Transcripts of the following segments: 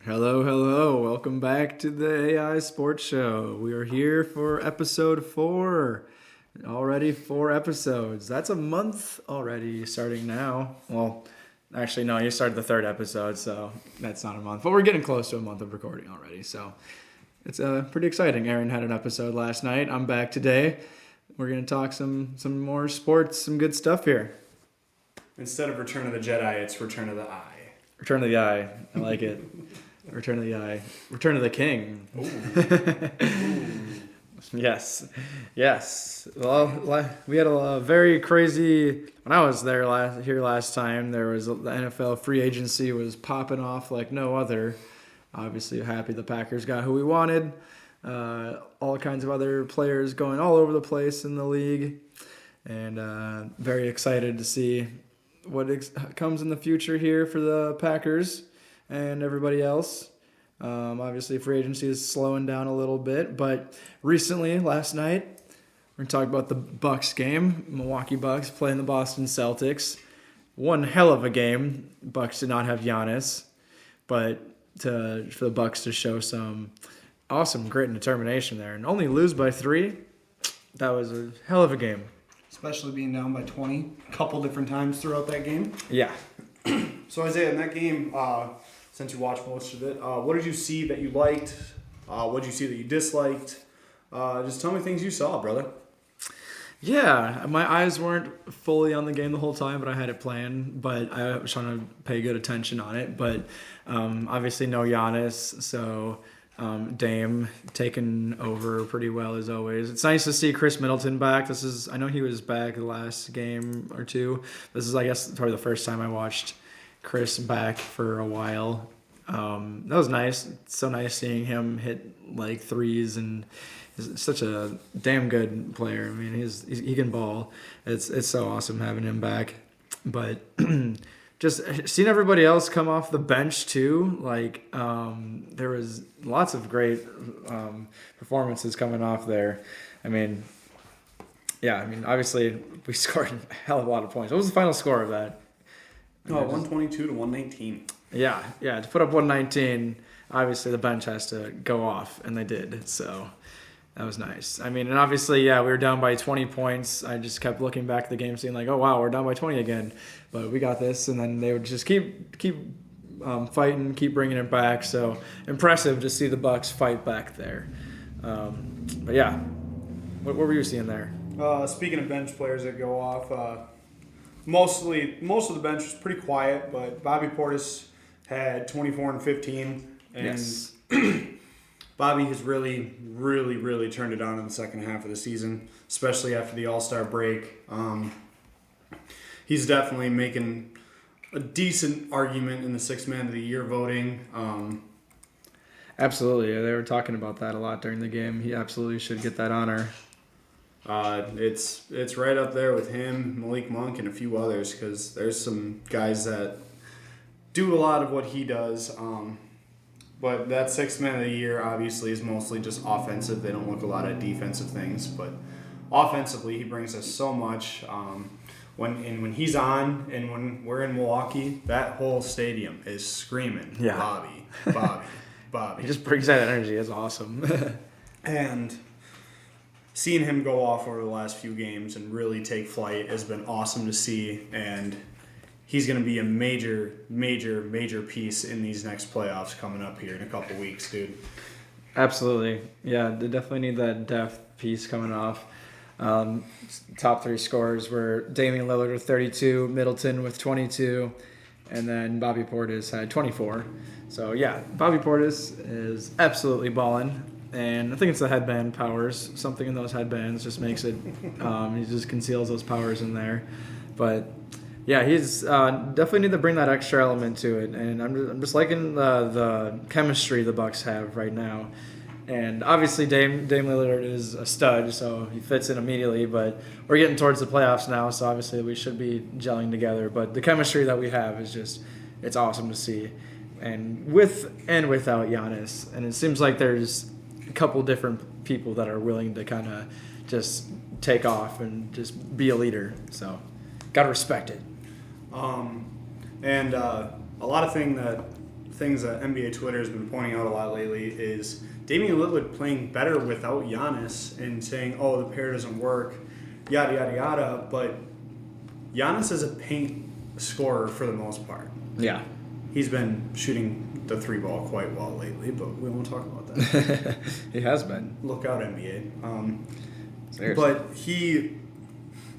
Hello, hello. Welcome back to the AI Sports Show. We are here for episode 4. Already 4 episodes. That's a month already starting now. Well, actually, no, you started the 3rd episode, so that's not a month. But we're getting close to a month of recording already, so it's pretty exciting. Aaron had an episode last night. I'm back today. We're going to talk some more sports, some good stuff here. Instead of Return of the Jedi, it's Return of the Eye. Return of the Eye. I like it. Return of the Eye. Return of the King. Yes. Well, we had a very crazy... When I was there last time, there was the NFL free agency was popping off like no other. Obviously, happy the Packers got who we wanted. All kinds of other players going all over the place in the league. And very excited to see what comes in the future here for the Packers and everybody else. Obviously, free agency is slowing down a little bit, but recently, last night, we're going to talk about the Bucks game. Milwaukee Bucks playing the Boston Celtics. One hell of a game. Bucks did not have Giannis, but for the Bucks to show some awesome grit and determination there and only lose by 3, that was a hell of a game. Especially being down by 20 a couple different times throughout that game. Yeah. So, Isaiah, in that game, since you watched most of it, what did you see that you liked? What did you see that you disliked? Just tell me things you saw, brother. Yeah, my eyes weren't fully on the game the whole time, but I had it planned. But I was trying to pay good attention on it. But obviously no Giannis, so Dame taking over pretty well as always. It's nice to see Chris Middleton back. I know he was back the last game or two. This is, I guess, probably the first time I watched Chris back for a while. That was nice. It's so nice seeing him hit like threes, and he's such a damn good player. I mean, he can ball. It's so awesome having him back. But just seeing everybody else come off the bench too, like there was lots of great performances coming off there. I mean, obviously we scored a hell of a lot of points. What was the final score of that? 122 to 119. Yeah, to put up 119, obviously the bench has to go off, and they did, so that was nice. I mean, and obviously, we were down by 20 points. I just kept looking back at the game, saying like, oh, wow, we're down by 20 again, but we got this, and then they would just keep fighting, keep bringing it back, so impressive to see the Bucks fight back there. But yeah, what were you seeing there? Speaking of bench players that go off, most of the bench was pretty quiet, but Bobby Portis had 24 and 15, and yes. Bobby has really, really, really turned it on in the second half of the season, especially after the All-Star break. He's definitely making a decent argument in the Sixth Man of the Year voting. Absolutely, they were talking about that a lot during the game. He absolutely should get that honor. It's right up there with him, Malik Monk, and a few others, because there's some guys that do a lot of what he does. But that Sixth Man of the Year obviously is mostly just offensive. They don't look a lot at defensive things, but offensively he brings us so much. When he's on and when we're in Milwaukee, that whole stadium is screaming, yeah. Bobby. He just brings that energy. It's awesome. And seeing him go off over the last few games and really take flight has been awesome to see, and he's going to be a major, major, major piece in these next playoffs coming up here in a couple weeks, dude. Absolutely. Yeah, they definitely need that depth piece coming off. Top 3 scorers were Damian Lillard with 32, Middleton with 22, and then Bobby Portis had 24. So, yeah, Bobby Portis is absolutely balling. And I think it's the headband powers. Something in those headbands just makes it, he just conceals those powers in there. But yeah, he's definitely need to bring that extra element to it. And I'm just liking the chemistry the Bucks have right now. And obviously Dame Lillard is a stud, so he fits in immediately. But we're getting towards the playoffs now, so obviously we should be gelling together. But the chemistry that we have is just, it's awesome to see. And with and without Giannis. And it seems like there's a couple different people that are willing to kind of just take off and just be a leader. So, gotta respect it. And a lot of things that NBA Twitter has been pointing out a lot lately is Damian Lillard playing better without Giannis and saying, oh, the pair doesn't work, yada, yada, yada. But Giannis is a paint scorer for the most part. Yeah. He's been shooting the 3-ball quite well lately, but we won't talk about that. He has been. Look out, NBA. Seriously. But he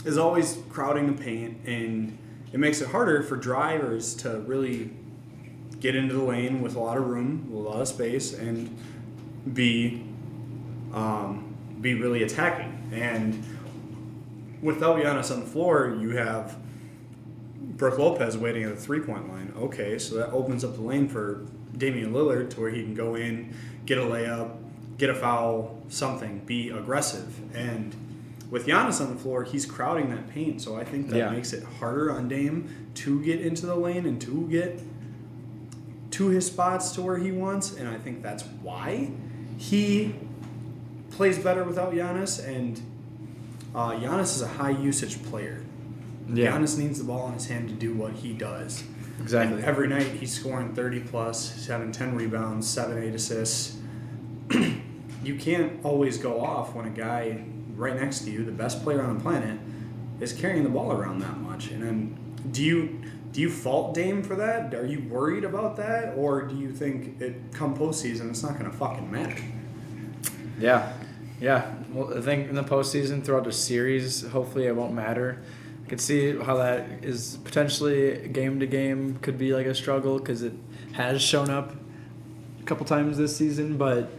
is always crowding the paint, and it makes it harder for drivers to really get into the lane with a lot of room, with a lot of space, and be really attacking. And without Giannis on the floor, you have Brook Lopez waiting at the three-point line. Okay, so that opens up the lane for Damian Lillard to where he can go in, get a layup, get a foul, something, be aggressive. And with Giannis on the floor, he's crowding that paint, so I think that makes it harder on Dame to get into the lane and to get to his spots to where he wants, and I think that's why he plays better without Giannis, and Giannis is a high-usage player. Yeah. Giannis needs the ball in his hand to do what he does. Exactly. And every night he's scoring 30+, he's having 10 rebounds, 7-8 assists. You can't always go off when a guy right next to you, the best player on the planet, is carrying the ball around that much. And then do you fault Dame for that? Are you worried about that? Or do you think come postseason it's not going to fucking matter? Yeah. Well, I think in the postseason, throughout the series, hopefully it won't matter. I could see how that is potentially game to game could be like a struggle because it has shown up a couple times this season, but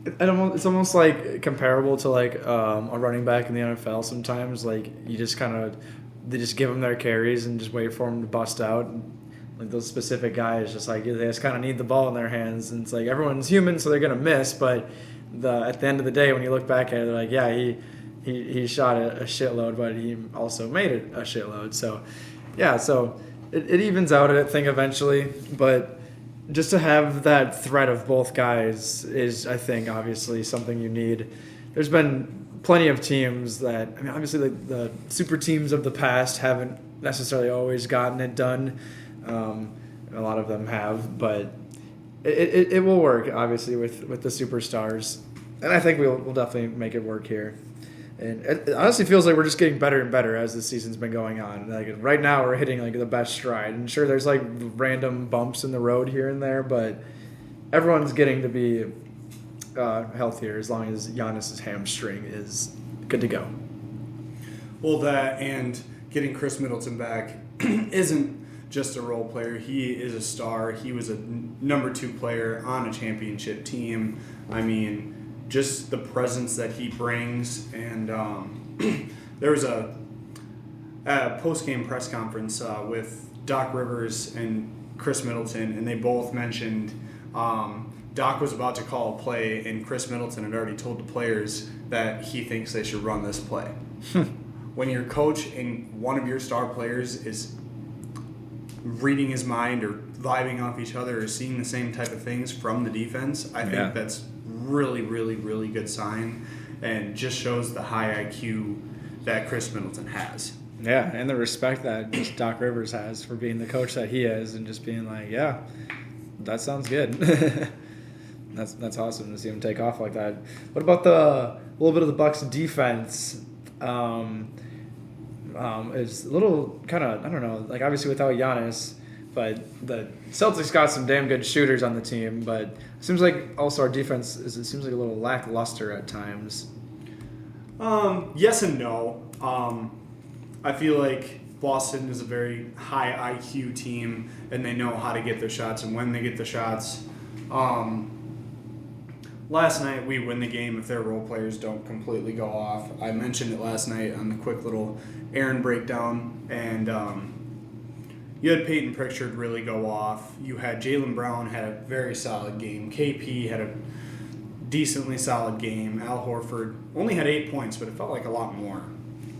it's almost like comparable to like a running back in the NFL sometimes. Like you just they just give them their carries and just wait for them to bust out. Like those specific guys, just like they just kind of need the ball in their hands, and it's like everyone's human, so they're gonna miss. But at the end of the day, when you look back at it, they're like, yeah, he shot a shitload, but he also made it a shitload. So yeah, so it evens out I think eventually, but just to have that threat of both guys is, I think, obviously something you need. There's been plenty of teams that, I mean, obviously the super teams of the past haven't necessarily always gotten it done. A lot of them have, but it will work, obviously, with the superstars. And I think we'll definitely make it work here. And it honestly feels like we're just getting better and better as the season's been going on. Like right now, we're hitting like the best stride. And sure, there's like random bumps in the road here and there, but everyone's getting to be healthier as long as Giannis's hamstring is good to go. Well, that and getting Chris Middleton back isn't just a role player. He is a star. He was a number 2 player on a championship team. I mean, just the presence that he brings. And there was a post-game press conference with Doc Rivers and Chris Middleton, and they both mentioned Doc was about to call a play, and Chris Middleton had already told the players that he thinks they should run this play. When your coach and one of your star players is reading his mind or vibing off each other or seeing the same type of things from the defense, I think that's really, really, really good sign and just shows the high IQ that Chris Middleton has. Yeah, and the respect that just Doc Rivers has for being the coach that he is and just being like, yeah, that sounds good. That's awesome to see him take off like that. What about the little bit of the Bucks defense? Is a little kind of, I don't know, like obviously without Giannis, but the Celtics got some damn good shooters on the team, but it seems like also our defense seems like a little lackluster at times. Yes and no. I feel like Boston is a very high IQ team, and they know how to get their shots and when they get the shots. Last night we win the game if their role players don't completely go off. I mentioned it last night on the quick little Aaron breakdown, and you had Peyton Pritchard really go off. You had Jaylen Brown had a very solid game. KP had a decently solid game. Al Horford only had 8 points, but it felt like a lot more.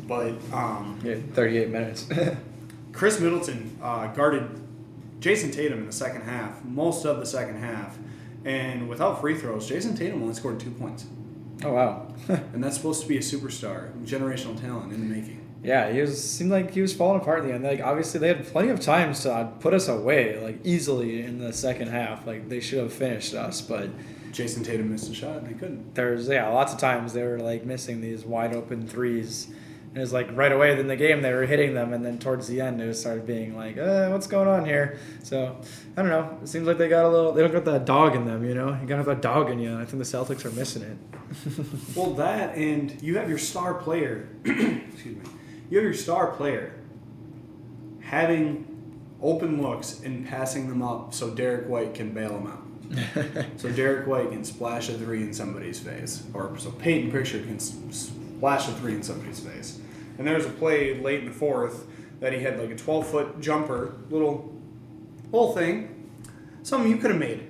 But 38 minutes. Chris Middleton guarded Jason Tatum in the second half, most of the second half. And without free throws, Jason Tatum only scored 2 points. Oh, wow. And that's supposed to be a superstar, generational talent in the making. Yeah, seemed like he was falling apart in the end. Like obviously they had plenty of times to put us away like easily in the second half. Like they should have finished us, but Jason Tatum missed a shot and they couldn't. There's lots of times they were like missing these wide open threes. And it was like right away in the game they were hitting them, and then towards the end it started being like, what's going on here? So I don't know. It seems like they don't got that dog in them, you know. You gotta have that dog in you. And I think the Celtics are missing it. Well, that and you have your star player. Excuse me. You have your star player having open looks and passing them up so Derek White can bail them out. So Derek White can splash a three in somebody's face, or so Peyton Pritchard can splash a three in somebody's face. And there was a play late in the fourth that he had like a 12-foot jumper, little thing, something you could have made.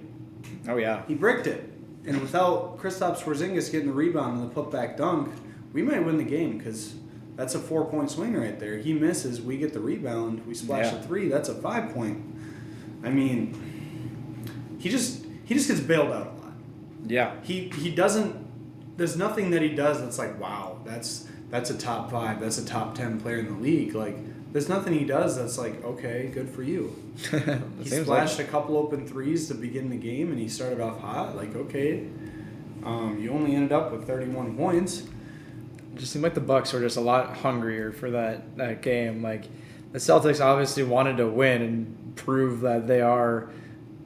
Oh yeah, he bricked it, and without Kristaps Porzingis getting the rebound and the putback dunk, we might win the game because that's a 4-point swing right there. He misses, we get the rebound, we splash a three. That's a 5-point. I mean, he just gets bailed out a lot. Yeah. He doesn't. There's nothing that he does that's like, wow, that's a top 5, that's a top 10 player in the league. Like, there's nothing he does that's like, okay, good for you. He splashed a couple open threes to begin the game, and he started off hot. Like, okay, you only ended up with 31 points. It just seemed like the Bucks were just a lot hungrier for that game. Like, the Celtics obviously wanted to win and prove that they are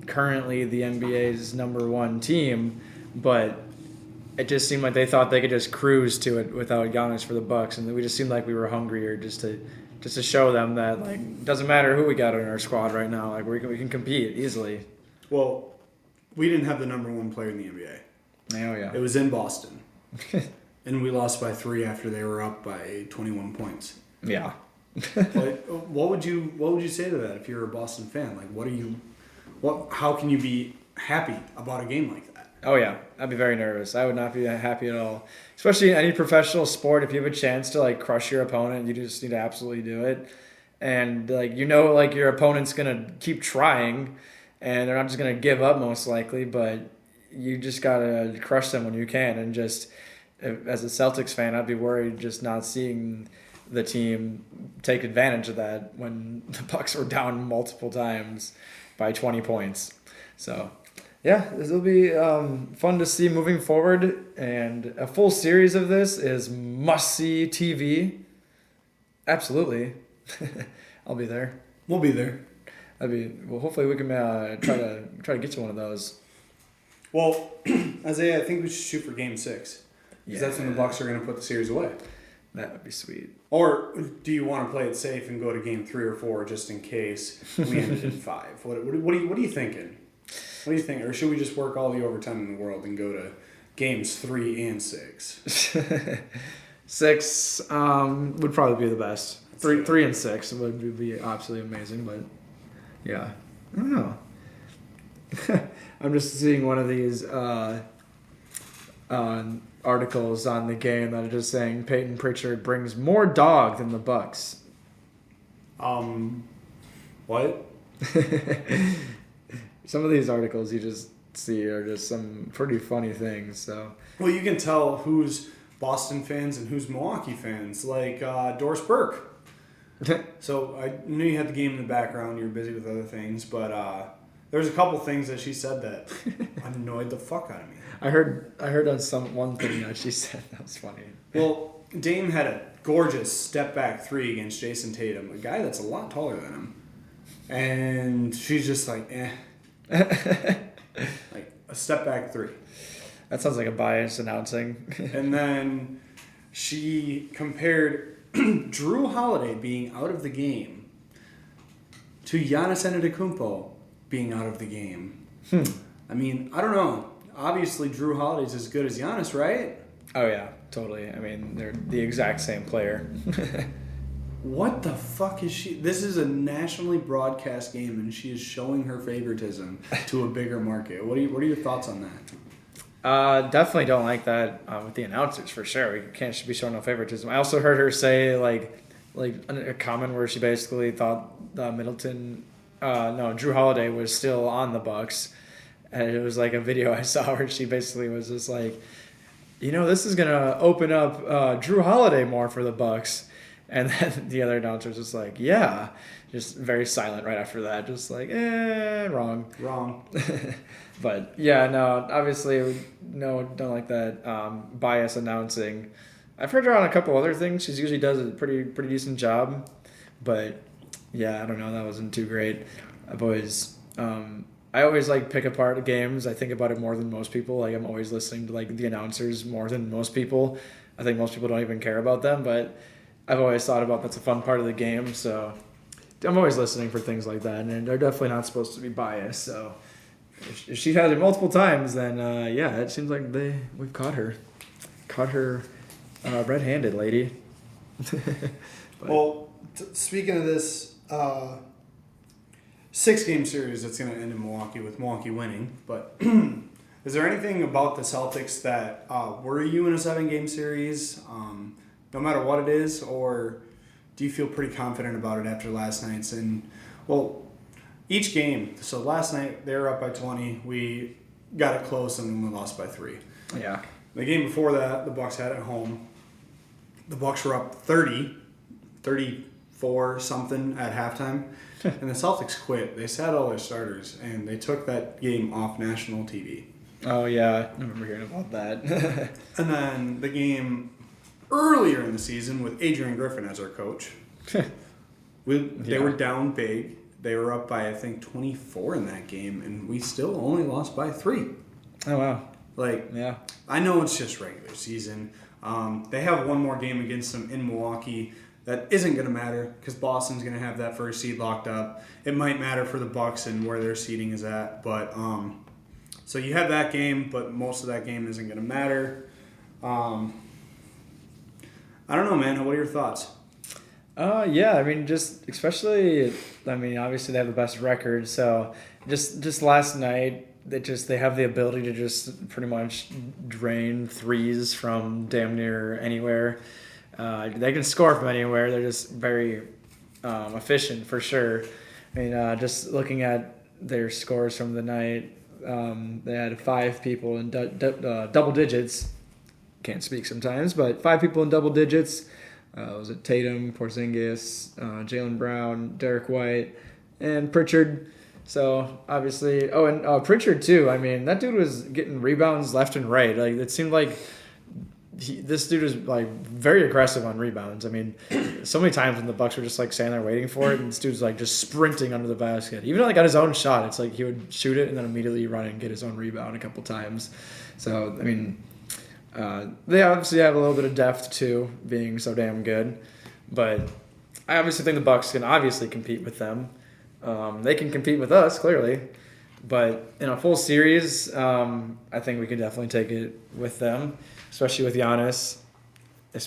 currently the NBA's number 1 team, but it just seemed like they thought they could just cruise to it without Giannis for the Bucks, and we just seemed like we were hungrier just to show them that like doesn't matter who we got in our squad right now, like we can compete easily. Well, we didn't have the number 1 player in the NBA. Oh yeah, it was in Boston, and we lost by 3 after they were up by 21 points. Yeah. Like, what would you say to that if you're a Boston fan? Like, how can you be happy about a game like that? Oh yeah, I'd be very nervous. I would not be happy at all. Especially in any professional sport, if you have a chance to like crush your opponent, you just need to absolutely do it. And like like your opponent's gonna keep trying, and they're not just gonna give up most likely. But you just gotta crush them when you can. And just as a Celtics fan, I'd be worried just not seeing the team take advantage of that when the Bucks were down multiple times by 20 points. So. Yeah, this will be fun to see moving forward, and a full series of this is must-see TV. Absolutely. I'll be there. We'll be there. Hopefully we can try to get to one of those. Well, Isaiah, I think we should shoot for Game 6. Because that's when the Bucks are going to put the series away. That would be sweet. Or do you want to play it safe and go to Game 3 or 4 just in case we ended in 5? What are you thinking? What do you think? Or should we just work all the overtime in the world and go to games 3 and 6? 6 would probably be the best. 3 and 6 would be absolutely amazing. But yeah, I don't know. I'm just seeing one of these articles on the game that are just saying Peyton Pritchard brings more dog than the Bucks. What? Some of these articles you just see are just some pretty funny things. So, well, you can tell who's Boston fans and who's Milwaukee fans, like Doris Burke. So I knew you had the game in the background. You were busy with other things, but there's a couple things that she said that annoyed the fuck out of me. I heard on one thing that she said that was funny. Well, Dame had a gorgeous step back 3 against Jason Tatum, a guy that's a lot taller than him, and she's just like, like a step back 3. That sounds like a bias announcing. And then she compared Drew Holiday being out of the game to Giannis Antetokounmpo being out of the game. I mean, I don't know. Obviously, Drew Holiday's as good as Giannis, right? Oh yeah, totally. I mean, they're the exact same player. What the fuck is she? This is a nationally broadcast game, and she is showing her favoritism to a bigger market. What are your thoughts on that? Definitely don't like that with the announcers for sure. We can't be showing no favoritism. I also heard her say like a comment where she basically thought Drew Holiday was still on the Bucks, and it was like a video I saw where she basically was just like, this is gonna open up Drew Holiday more for the Bucks. And then the other announcer's just like, yeah. Just very silent right after that. Just like, wrong. Wrong. But, yeah, no, obviously, no, don't like that bias announcing. I've heard her on a couple other things. She usually does a pretty decent job. But, yeah, I don't know. That wasn't too great. I always like pick apart the games. I think about it more than most people. Like I'm always listening to like the announcers more than most people. I think most people don't even care about them, but I've always thought about that's a fun part of the game. So I'm always listening for things like that, and they're definitely not supposed to be biased. So if she had it multiple times, then yeah, it seems like we've caught her red-handed, lady. Well, speaking of this. 6-game series that's going to end in Milwaukee with Milwaukee winning. But is there anything about the Celtics that worry you in a 7-game series, no matter what it is, or do you feel pretty confident about it after last night's? And well, each game. So last night they were up by 20. We got it close and then we lost by 3. Yeah. The game before that, the Bucks had it at home. The Bucks were up 34 something at halftime. And the Celtics quit. They sat all their starters, and they took that game off national TV. Oh, yeah. I remember hearing about that. And then the game earlier in the season with Adrian Griffin as our coach. They were down big. They were up by, I think, 24 in that game, and we still only lost by 3. Oh, wow. Yeah. I know it's just regular season. They have one more game against them in Milwaukee. That isn't going to matter because Boston's going to have that first seed locked up. It might matter for the Bucks and where their seeding is at, but so you have that game, but most of that game isn't going to matter. I don't know, man. What are your thoughts? Yeah, I mean, obviously they have the best record, so just last night they have the ability to just pretty much drain threes from damn near anywhere. They can score from anywhere. They're just very efficient for sure. I mean, just looking at their scores from the night, they had 5 people in double digits. Can't speak sometimes, but 5 people in double digits. Was it Tatum, Porzingis, Jaylen Brown, Derek White, and Pritchard. So obviously, and Pritchard too. I mean, that dude was getting rebounds left and right. Like it seemed like. This dude is like very aggressive on rebounds. I mean, so many times when the Bucks were just like standing there waiting for it, and this dude's like just sprinting under the basket. Even like on his own shot, it's like he would shoot it and then immediately run and get his own rebound a couple times. So I mean, they obviously have a little bit of depth too, being so damn good. But I obviously think the Bucks can obviously compete with them. They can compete with us clearly, but in a full series, I think we can definitely take it with them. Especially with Giannis. I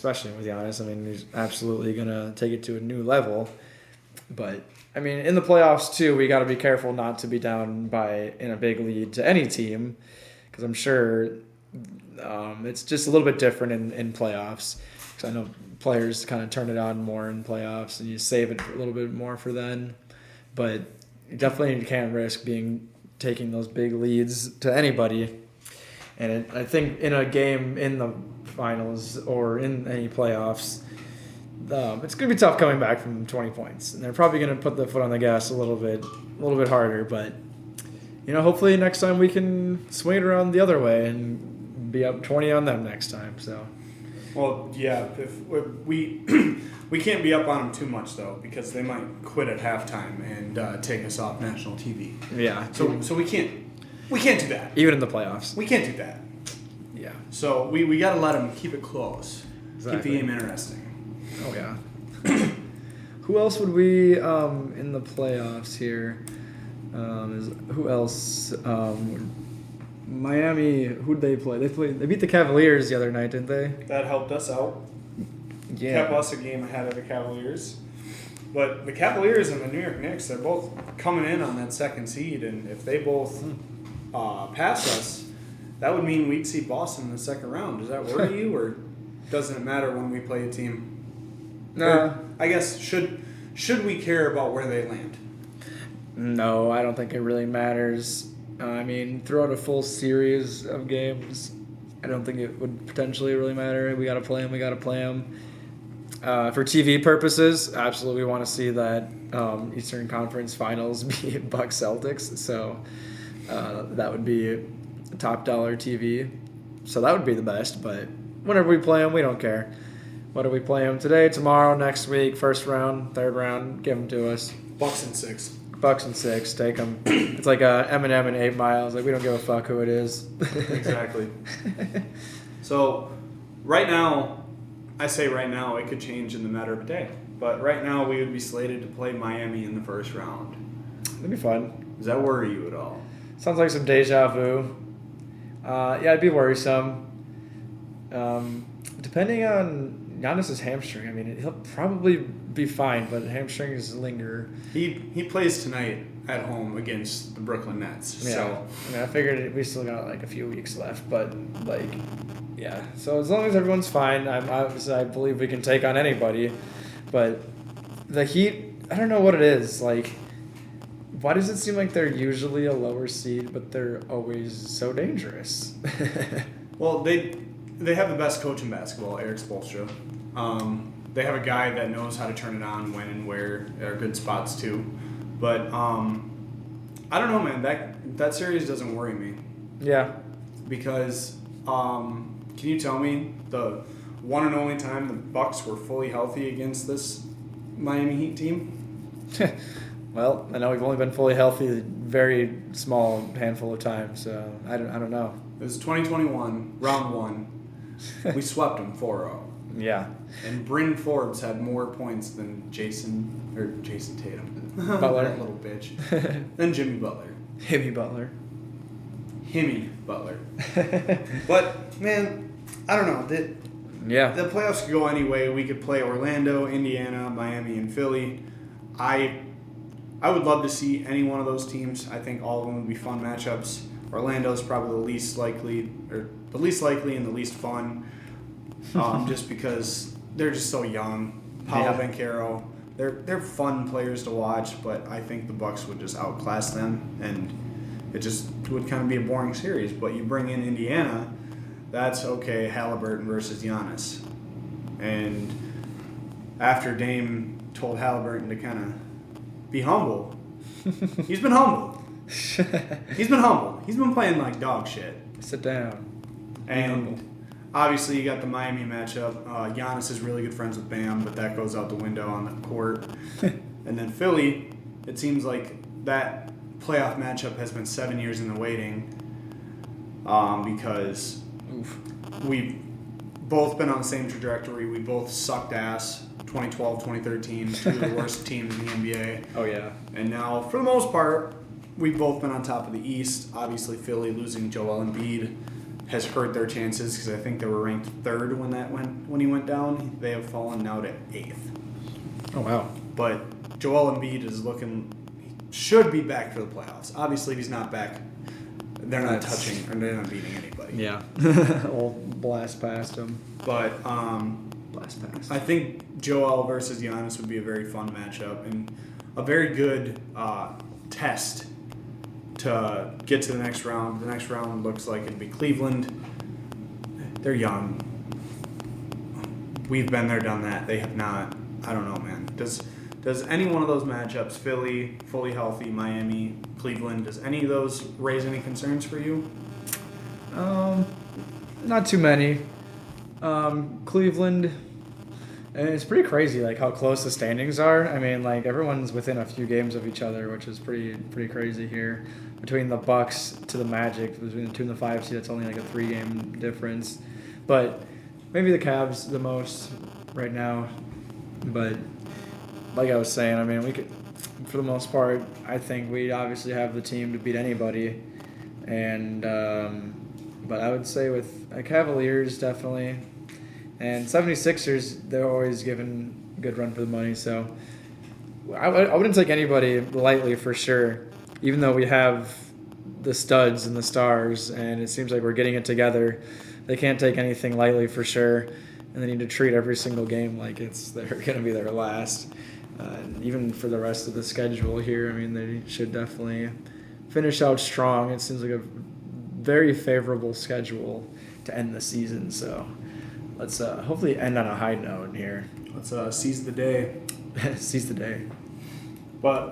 mean, he's absolutely going to take it to a new level. But, I mean, in the playoffs, too, we got to be careful not to be down in a big lead to any team. Because I'm sure it's just a little bit different in playoffs. Because I know players kind of turn it on more in playoffs, and you save it a little bit more for then. But you definitely can't risk taking those big leads to anybody. And I think in a game in the finals or in any playoffs, it's going to be tough coming back from 20 points. And they're probably going to put the foot on the gas a little bit harder. But, hopefully next time we can swing it around the other way and be up 20 on them next time. So, well, yeah, if we we can't be up on them too much, though, because they might quit at halftime and take us off national TV. Yeah. So we can't do that. Even in the playoffs. We can't do that. Yeah. So we got to let them keep it close. Exactly. Keep the game interesting. Oh, yeah. Who else would we in the playoffs here? Who else? Miami, who'd they play? They beat the Cavaliers the other night, didn't they? That helped us out. Yeah. Kept us a game ahead of the Cavaliers. But the Cavaliers and the New York Knicks, they're both coming in on that second seed, and if they both pass us, that would mean we'd see Boston in the second round. Does that worry you, or doesn't it matter when we play a team? No. I guess, should we care about where they land? No, I don't think it really matters. I mean, throughout a full series of games, I don't think it would potentially really matter. We got to play them. For TV purposes, absolutely want to see that Eastern Conference Finals be Bucks Celtics. So that would be top dollar TV. So that would be the best. But whenever we play them, we don't care. Whether we play them today, tomorrow, next week, first round, third round, give them to us. Bucks and 6. Bucks and 6, take them. It's like Eminem and 8 Mile. Like, we don't give a fuck who it is. Exactly. So right now, I say right now, it could change in the matter of a day. But right now, we would be slated to play Miami in the first round. That'd be fun. Does that worry you at all? Sounds like some deja vu. Yeah, it'd be worrisome. Depending on Giannis's hamstring, I mean, he'll probably be fine, but hamstrings linger. He plays tonight at home against the Brooklyn Nets. Yeah. So I mean, I figured we still got like a few weeks left, but like, yeah. So as long as everyone's fine, I believe we can take on anybody. But the Heat, I don't know what it is. Like, why does it seem like they're usually a lower seed, but they're always so dangerous? well, they have the best coach in basketball, AISportsShow. They have a guy that knows how to turn it on when and where are good spots too. But I don't know, man. That series doesn't worry me. Yeah. Because can you tell me the one and only time the Bucks were fully healthy against this Miami Heat team? Well, I know we've only been fully healthy a very small handful of times, so I don't know. It was 2021, round 1. We swept them 4-0. Yeah. And Bryn Forbes had more points than Jason Tatum. Butler. That little bitch. Then Jimmy Butler. Himmy Butler. But, man, I don't know. The playoffs could go any way. We could play Orlando, Indiana, Miami, and Philly. I would love to see any one of those teams. I think all of them would be fun matchups. Orlando's probably the least likely and the least fun, just because they're just so young. Paolo Banchero, they're fun players to watch, but I think the Bucks would just outclass them, and it just would kind of be a boring series. But you bring in Indiana, that's okay. Halliburton versus Giannis, and after Dame told Halliburton to kind of be humble, he's been humble. He's been playing like dog shit. Sit down. And obviously you got the Miami matchup. Giannis is really good friends with Bam, but that goes out the window on the court. And then Philly, it seems like that playoff matchup has been 7 years in the waiting, because we've both been on the same trajectory. We both sucked ass. 2012, 2013, two of the worst teams in the NBA. Oh, yeah. And now, for the most part, we've both been on top of the East. Obviously, Philly losing Joel Embiid has hurt their chances because I think they were ranked 3rd when he went down. They have fallen now to 8th. Oh, wow. But Joel Embiid should be back for the playoffs. Obviously, if he's not back, they're not beating anybody. Yeah. We'll blast past him. But Blast past. I think Joel versus Giannis would be a very fun matchup and a very good test to get to the next round. The next round looks like it'd be Cleveland. They're young. We've been there, done that. They have not. I don't know, man. Does any one of those matchups, Philly, fully healthy, Miami, Cleveland, does any of those raise any concerns for you? Not too many. Cleveland, and it's pretty crazy like how close the standings are. I mean, like everyone's within a few games of each other, which is pretty crazy here. Between the Bucks to the Magic, between the 2 and the 5 seed, it's only like a 3-game difference. But maybe the Cavs the most right now. But like I was saying, I mean, we could, for the most part, I think we obviously have the team to beat anybody. And but I would say with Cavaliers definitely. And 76ers, they're always given a good run for the money. So I wouldn't take anybody lightly for sure, even though we have the studs and the stars, and it seems like we're getting it together. They can't take anything lightly for sure, and they need to treat every single game like they're going to be their last. Even for the rest of the schedule here, I mean, they should definitely finish out strong. It seems like a very favorable schedule to end the season, so let's hopefully end on a high note here. Let's seize the day. Seize the day. But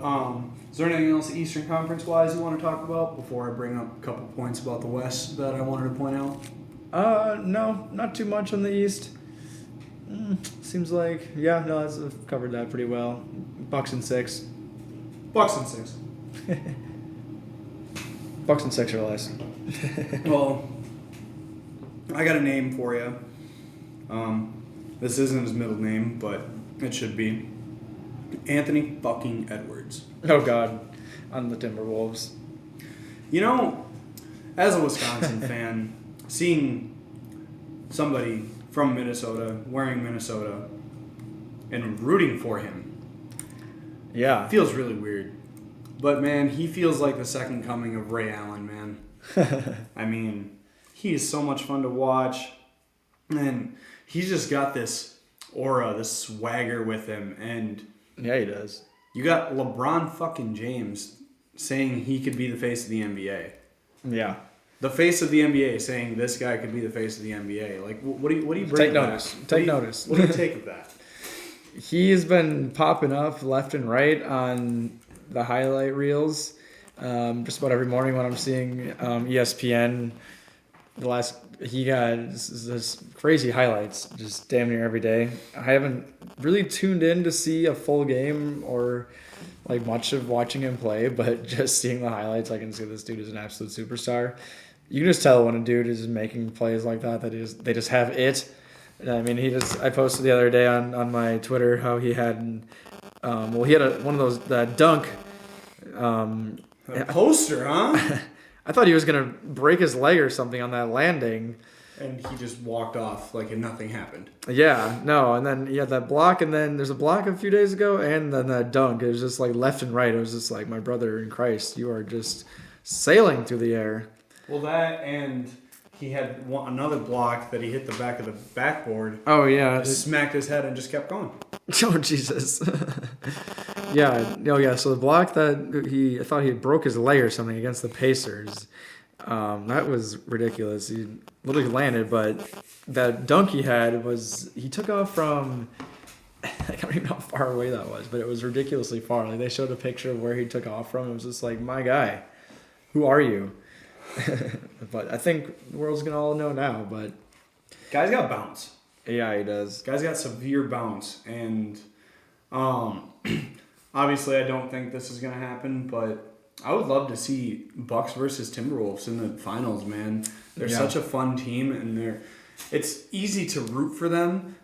is there anything else Eastern Conference wise you want to talk about before I bring up a couple points about the West that I wanted to point out? No, not too much on the East. Seems like I've covered that pretty well. Bucks and 6. Bucks and 6. Bucks and 6 or less. Well, I got a name for you. This isn't his middle name, but it should be. Anthony fucking Edwards. Oh God, on the Timberwolves. You know, as a Wisconsin fan, seeing somebody from Minnesota wearing Minnesota and rooting for him, feels really weird. But man, he feels like the second coming of Ray Allen, man. I mean, he is so much fun to watch, and he's just got this aura, this swagger with him, and yeah, he does. You got LeBron fucking James saying he could be the face of the NBA. Yeah. The face of the NBA saying this guy could be the face of the NBA. Like, what do you bring? Take notice. Take notice. What do you take of that? He's been popping up left and right on the highlight reels. Just about every morning when I'm seeing ESPN, he got this crazy highlights just damn near every day. I haven't really tuned in to see a full game or like much of watching him play, but just seeing the highlights, I can see this dude is an absolute superstar. You can just tell when a dude is making plays like that they just have it. I mean, I posted the other day on my Twitter how he had, he had one of those that dunk. A poster, huh? I thought he was gonna break his leg or something on that landing. And he just walked off like nothing happened. Yeah, no, and then he had that block, and then there's a block a few days ago, and then that dunk. It was just like left and right. It was just like, my brother in Christ, you are just sailing through the air. Well, that, and he had another block that he hit the back of the backboard. Oh, yeah. Just smacked his head and just kept going. Oh, Jesus. Yeah. So the block that I thought he broke his leg or something against the Pacers. That was ridiculous. He literally landed, but that dunk he had he took off from, I don't even know how far away that was, but it was ridiculously far. Like, they showed a picture of where he took off from. It was just like, my guy, who are you? But I think the world's going to all know now, but. Guy's got bounce. Yeah, he does. Guy's got severe bounce, and obviously I don't think this is going to happen, but I would love to see Bucks versus Timberwolves in the finals, man. They're such a fun team, and it's easy to root for them,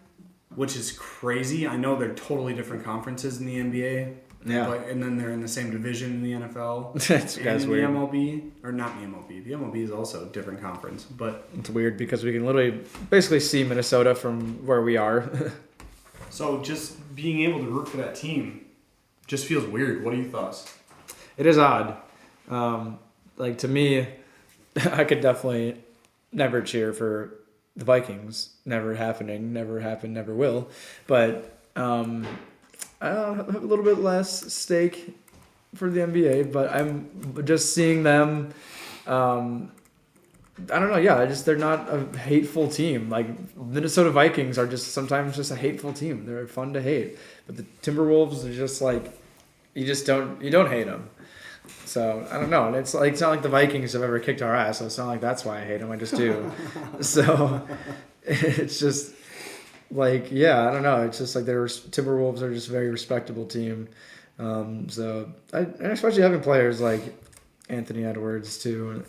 which is crazy. I know they're totally different conferences in the NBA. Yeah. And then they're in the same division in the NFL. That's and in weird. the MLB. Or not the MLB. The MLB is also a different conference. But it's weird because we can literally basically see Minnesota from where we are. So just being able to root for that team just feels weird. What are your thoughts? It is odd. Like, to me, I could definitely never cheer for the Vikings. Never happening. Never happened. Never will. But I have a little bit less stake for the NBA, but I'm just seeing them. I don't know. Yeah, they're not a hateful team. Like, Minnesota Vikings are just sometimes just a hateful team. They're fun to hate, but the Timberwolves are just like you don't hate them. So I don't know. It's not like the Vikings have ever kicked our ass. So it's not like that's why I hate them. I just do. So it's just. Like, yeah, I don't know. It's just like Timberwolves are just a very respectable team. And especially having players like Anthony Edwards too,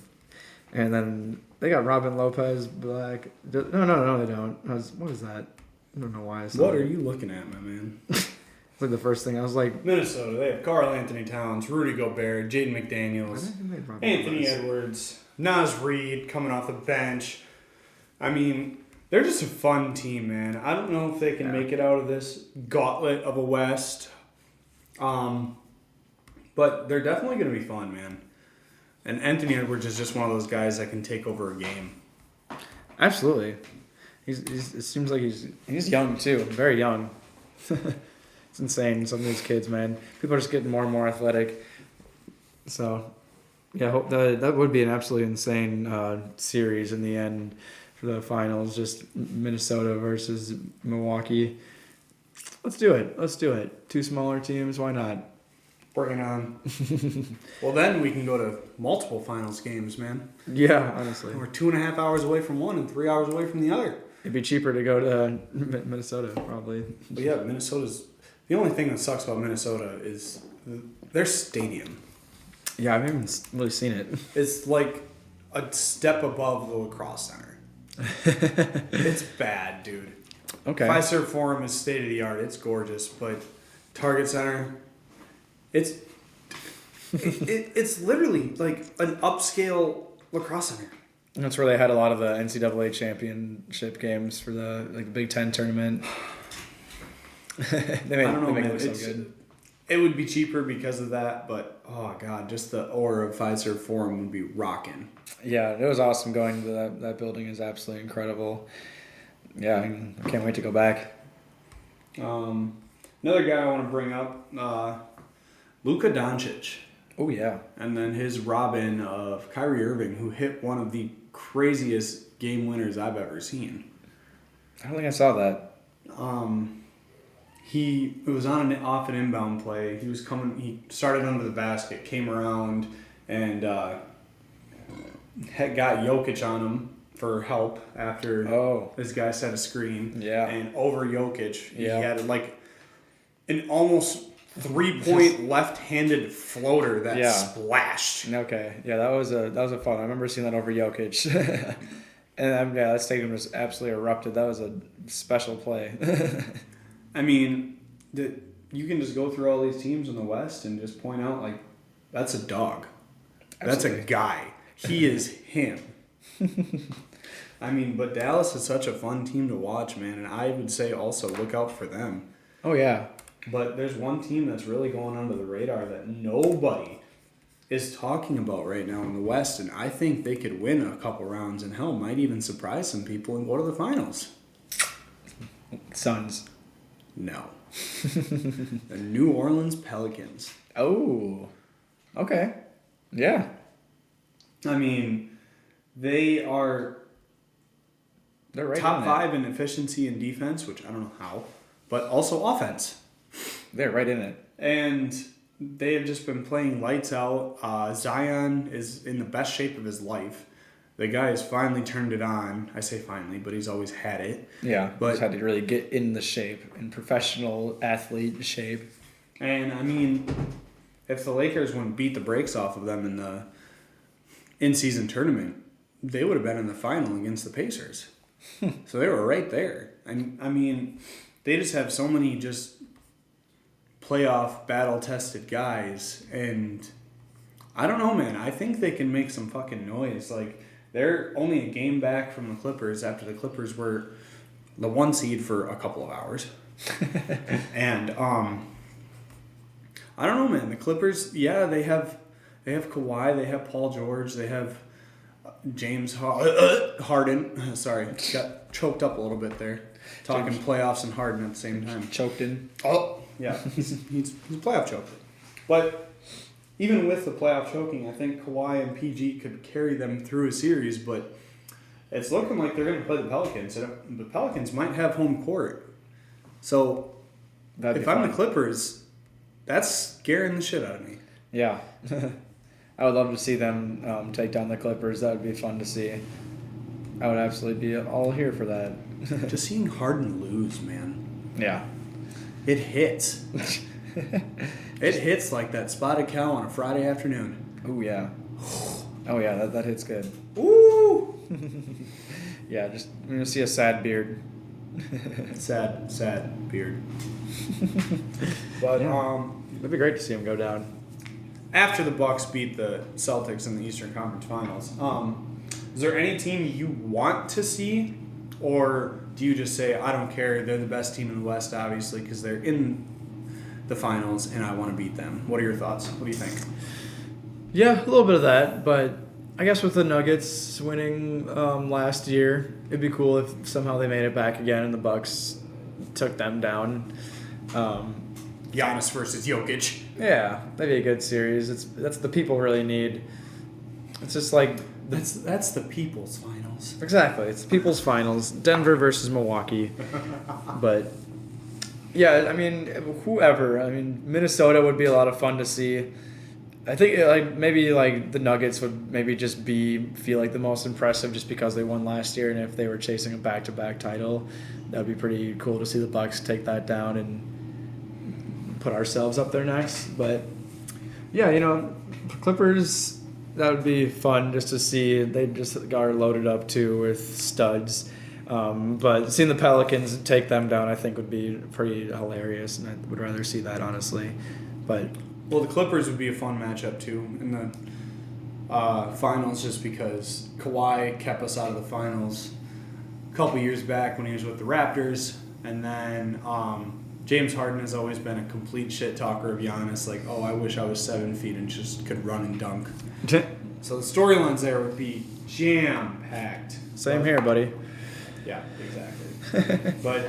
and then they got Robin Lopez Black. No, they don't. What is that? I don't know why. What are you looking at, my man? It's like the first thing I was like. Minnesota. They have Karl Anthony Towns, Rudy Gobert, Jaden McDaniels, Anthony Edwards, Naz Reid coming off the bench. I mean. They're just a fun team, man. I don't know if they can make it out of this gauntlet of a West. But they're definitely going to be fun, man. And Anthony Edwards is just one of those guys that can take over a game. Absolutely. It seems like he's young, too. Very young. It's insane. Some of these kids, man. People are just getting more and more athletic. So, yeah, I hope that would be an absolutely insane series in the end. for the finals. Just Minnesota versus Milwaukee. Let's do it. 2 smaller teams. Why not? Bring it on. Well, then we can go to multiple finals games, man. Yeah, honestly. We're 2.5 hours away from one and 3 hours away from the other. It'd be cheaper to go to Minnesota, probably. But yeah, Minnesota's... The only thing that sucks about Minnesota is their stadium. Yeah, I haven't really seen it. It's like a step above the lacrosse center. It's bad, dude. Okay. Fiserv Forum is state of the art. It's gorgeous, but Target Center, it's literally like an upscale lacrosse center. That's where they had a lot of the NCAA championship games for the Big Ten tournament. They make it so good. It would be cheaper because of that, but oh god, just the aura of Fiserv Forum would be rocking. Yeah, it was awesome going to that building. Is absolutely incredible. Yeah, I can't wait to go back. Another guy I want to bring up, Luka Doncic. Oh yeah. And then his Robin of Kyrie Irving, who hit one of the craziest game winners I've ever seen. I don't think I saw that. It was on an off and inbound play. He started under the basket, came around, and got Jokic on him for help after this guy set a screen. Yeah. And over Jokic, he had like an almost 3-point left-handed floater that splashed. Okay. Yeah, that was a fun. I remember seeing that over Jokic. And that stadium was absolutely erupted. That was a special play. I mean, you can just go through all these teams in the West and just point out, like, that's a dog. Absolutely. That's a guy. He is him. I mean, but Dallas is such a fun team to watch, man. And I would say also look out for them. Oh, yeah. But there's one team that's really going under the radar that nobody is talking about right now in the West. And I think they could win a couple rounds and, hell, might even surprise some people and go to the finals. Suns. No. The New Orleans Pelicans. Oh. Okay. Yeah. I mean, they're right top 5 in efficiency and defense, which I don't know how, but also offense. They're right in it. And they have just been playing lights out. Zion is in the best shape of his life. The guy has finally turned it on. I say finally, but he's always had it. Yeah, but he's had to really get in the shape, in professional athlete shape. And, I mean, if the Lakers wouldn't beat the brakes off of them in the in-season tournament, they would have been in the final against the Pacers. So they were right there. And, I mean, they just have so many just playoff battle-tested guys. And I don't know, man. I think they can make some fucking noise. Like, they're only a game back from the Clippers after the Clippers were the 1 seed for a couple of hours. And I don't know, man. The Clippers, yeah, they have Kawhi, they have Paul George, they have James Harden. Sorry, got choked up a little bit there. Talking playoffs and Harden at the same time. Choked in. Oh, yeah. He's playoff choked. But even with the playoff choking, I think Kawhi and PG could carry them through a series, but it's looking like they're going to play the Pelicans. And the Pelicans might have home court. So if I'm the Clippers, that's scaring the shit out of me. Yeah. I would love to see them take down the Clippers. That would be fun to see. I would absolutely be all here for that. Just seeing Harden lose, man. Yeah. It hits. It hits like that spotted cow on a Friday afternoon. Oh, yeah. Oh, yeah, that hits good. Woo! Yeah, just I'm going to see a sad beard. sad beard. But it'd be great to see him go down. After the Bucks beat the Celtics in the Eastern Conference Finals, is there any team you want to see, or do you just say, I don't care, they're the best team in the West, obviously, because they're in the finals, and I want to beat them? What are your thoughts? What do you think? Yeah, a little bit of that, but I guess with the Nuggets winning last year, it'd be cool if somehow they made it back again and the Bucks took them down. Giannis versus Jokic. Yeah, that'd be a good series. That's the people really need. It's just like that's the people's finals. finals. Exactly. It's people's finals. Denver versus Milwaukee. But, yeah, I mean, whoever. I mean, Minnesota would be a lot of fun to see. I think maybe the Nuggets would maybe just feel like the most impressive just because they won last year, and if they were chasing a back-to-back title, that would be pretty cool to see the Bucks take that down and put ourselves up there next. But yeah, Clippers, that would be fun just to see. They just are loaded up too with studs. But seeing the Pelicans take them down, I think, would be pretty hilarious, and I would rather see that, honestly. But well, the Clippers would be a fun matchup too in the finals, just because Kawhi kept us out of the finals a couple years back when he was with the Raptors, and then James Harden has always been a complete shit talker of Giannis. Like, oh, I wish I was 7 feet and just could run and dunk. So the storylines there would be jam packed. Same here, buddy. Yeah, exactly. But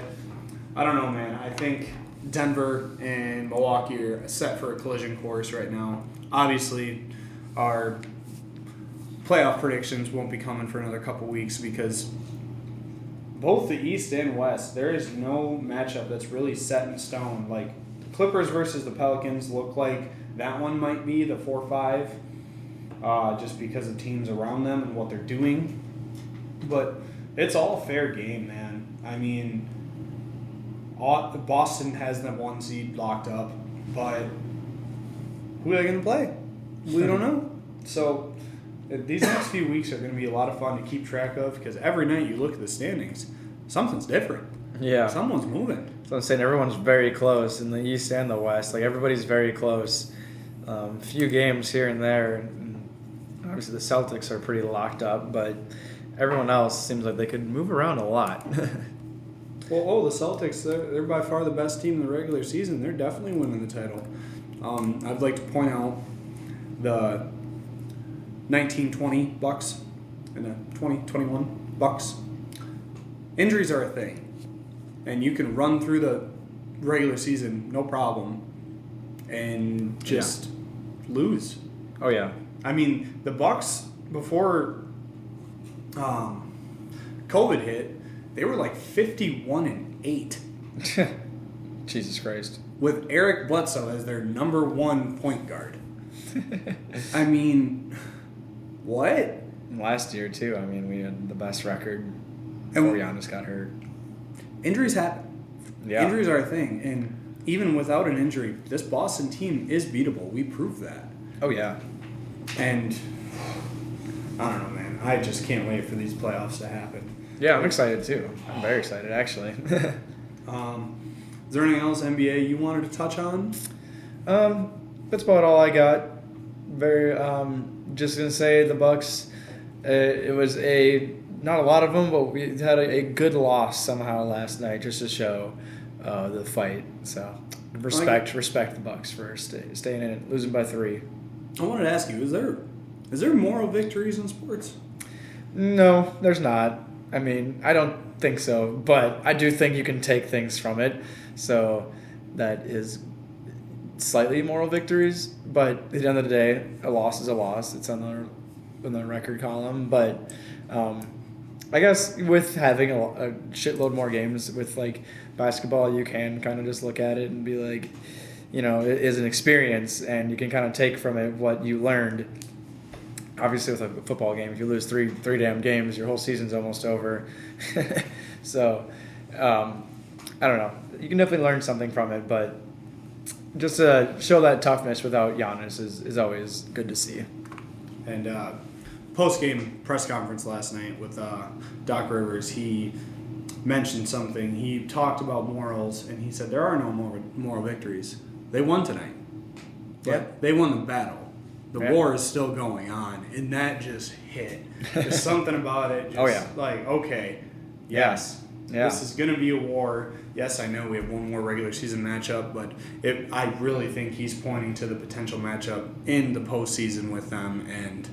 I don't know, man. I think Denver and Milwaukee are set for a collision course right now. Obviously, our playoff predictions won't be coming for another couple weeks because both the East and West, there is no matchup that's really set in stone. Like, the Clippers versus the Pelicans look like that one might be the 4-5 just because of teams around them and what they're doing. But it's all fair game, man. I mean, Boston has the 1 seed locked up, but who are they going to play? We don't know. So these next few weeks are going to be a lot of fun to keep track of because every night you look at the standings, something's different. Yeah. Someone's moving. So I'm saying everyone's very close in the East and the West. Like, everybody's very close. Few games here and there. And obviously, the Celtics are pretty locked up, but everyone else seems like they could move around a lot. Well, the Celtics, they're by far the best team in the regular season. They're definitely winning the title. I'd like to point out the 19-20 Bucks and the 20-21 Bucks. Injuries are a thing. And you can run through the regular season, no problem, and just lose. Oh, yeah. I mean, the Bucks, before COVID hit, they were like 51-8. Jesus Christ. With Eric Bledsoe as their number 1 point guard. I mean, what? Last year, too. I mean, we had the best record before Giannis got hurt. Injuries happen. Yeah. Injuries are a thing. And even without an injury, this Boston team is beatable. We proved that. Oh, yeah. And I don't know, man. I just can't wait for these playoffs to happen. Yeah, I'm excited, too. I'm very excited, actually. Is there anything else NBA you wanted to touch on? That's about all I got. Just gonna say the Bucks. It was not a lot of them, but we had a good loss somehow last night, just to show the fight. So respect the Bucks for staying in it, losing by 3. I wanted to ask you: is there moral victories in sports? No, there's not. I mean, I don't think so, but I do think you can take things from it. So that is slightly moral victories, but at the end of the day, a loss is a loss. It's on the record column. But I guess with having a shitload more games with like basketball, you can kind of just look at it and be like, it is an experience, and you can kind of take from it what you learned. Obviously, with a football game, if you lose three damn games, your whole season's almost over. So, I don't know. You can definitely learn something from it, but just to show that toughness without Giannis is always good to see. And post-game press conference last night with Doc Rivers, he mentioned something. He talked about morals, and he said there are no moral victories. They won tonight. Yeah. They won the battle. The war is still going on, and that just hit. There's something about it. Just like, okay, yes, this is going to be a war. Yes, I know we have one more regular season matchup, but I really think he's pointing to the potential matchup in the postseason with them, and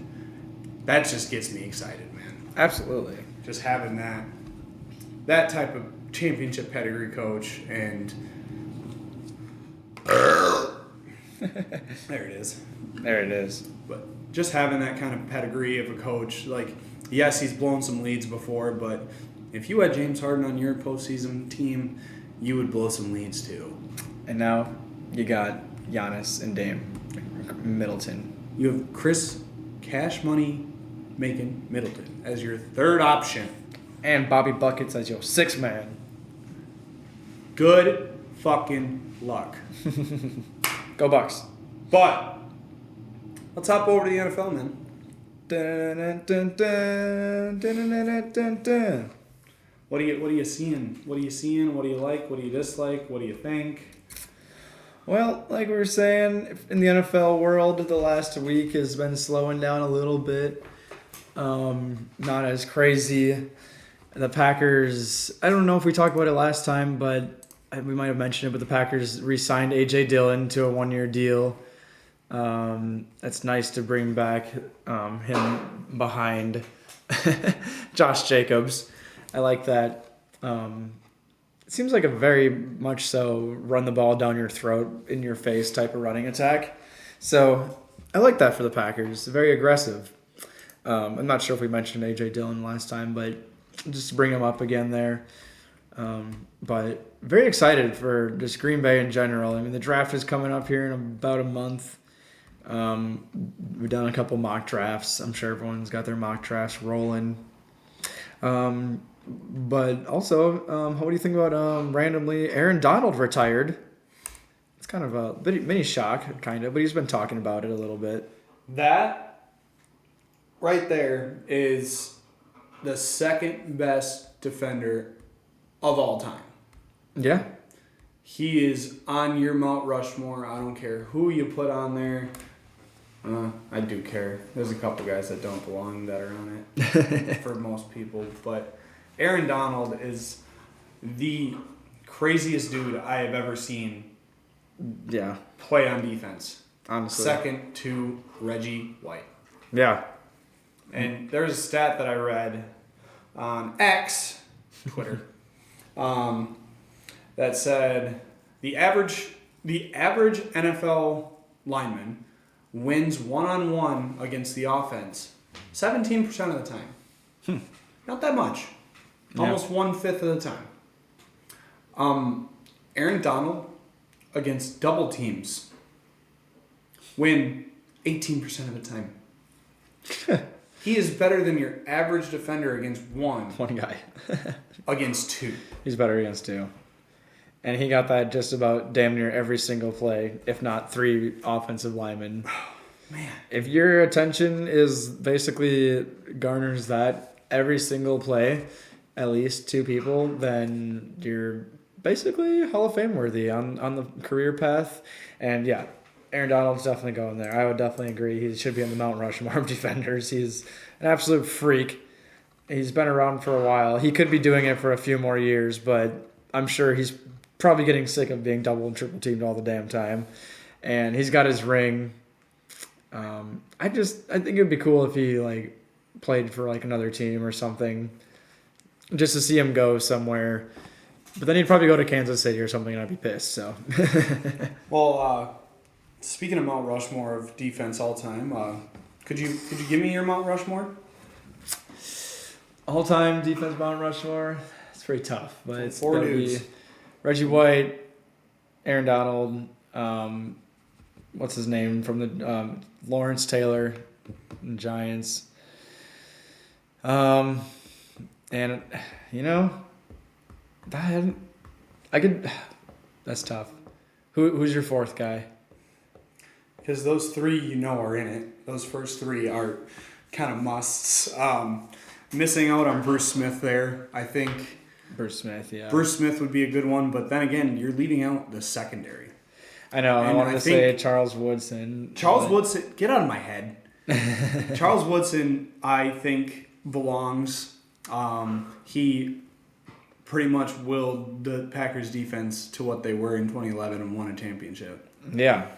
that just gets me excited, man. Absolutely. Just having that type of championship pedigree coach, and there it is. There it is. But just having that kind of pedigree of a coach, like, Yes, he's blown some leads before, but if you had James Harden on your postseason team, you would blow some leads too. And now you got Giannis and Dame Middleton. You have Chris Cash Money making Middleton as your third option. And Bobby Buckets as your sixth man. Good fucking luck. Go Bucks. But let's hop over to the NFL, man. Dun, dun, dun, dun, dun, dun, dun. What are you seeing? What are you seeing? What do you like? What do you dislike? What do you think? Well, like we were saying, in the NFL world, the last week has been slowing down a little bit. Not as crazy. The Packers, I don't know if we talked about it last time, but we might have mentioned it, but the Packers re-signed A.J. Dillon to a 1-year deal. It's nice to bring back him behind Josh Jacobs. I like that. It seems like a very much so run the ball down your throat, in your face type of running attack. So I like that for the Packers. Very aggressive. I'm not sure if we mentioned A.J. Dillon last time, but just to bring him up again there. But very excited for just Green Bay in general. I mean, the draft is coming up here in about a month. We've done a couple mock drafts. I'm sure everyone's got their mock drafts rolling. But also, what do you think about randomly Aaron Donald retired? It's kind of a mini shock, kind of, but he's been talking about it a little bit. That right there is the second best defender of all time. Yeah. He is on your Mount Rushmore. I don't care who you put on there. I do care. There's a couple guys that don't belong that are on it for most people. But Aaron Donald is the craziest dude I have ever seen play on defense. Honestly. Second to Reggie White. Yeah. And there's a stat that I read on X, Twitter, that said the average NFL lineman wins one-on-one against the offense 17% of the time. Not that much. Almost 1/5 of the time. Aaron Donald against double teams win 18% of the time. He is better than your average defender against one guy. against two. He's better against two. And he got that just about damn near every single play, if not 3 offensive linemen. Man. If your attention is basically garners that every single play, at least 2 people, then you're basically Hall of Fame worthy on the career path. And yeah, Aaron Donald's definitely going there. I would definitely agree. He should be on the Mount Rushmore of defenders. He's an absolute freak. He's been around for a while. He could be doing it for a few more years, but I'm sure he's probably getting sick of being double and triple teamed all the damn time. And he's got his ring. I think it'd be cool if he played for another team or something, just to see him go somewhere. But then he'd probably go to Kansas City or something, and I'd be pissed. So, well, speaking of Mount Rushmore of defense all time, could you give me your Mount Rushmore? All time defense Mount Rushmore. It's pretty tough, but it's 4 dudes. Reggie White, Aaron Donald, what's his name from the Lawrence Taylor, Giants. And that's tough. Who's your 4th guy? Because those 3 are in it. Those first 3 are kind of musts. Missing out on Bruce Smith there, I think. Bruce Smith, yeah. Bruce Smith would be a good one, but then again, you're leaving out the secondary. I know. I wanted to say Charles Woodson. Woodson, get out of my head. Charles Woodson, I think, belongs. He pretty much willed the Packers defense to what they were in 2011 and won a championship. Yeah.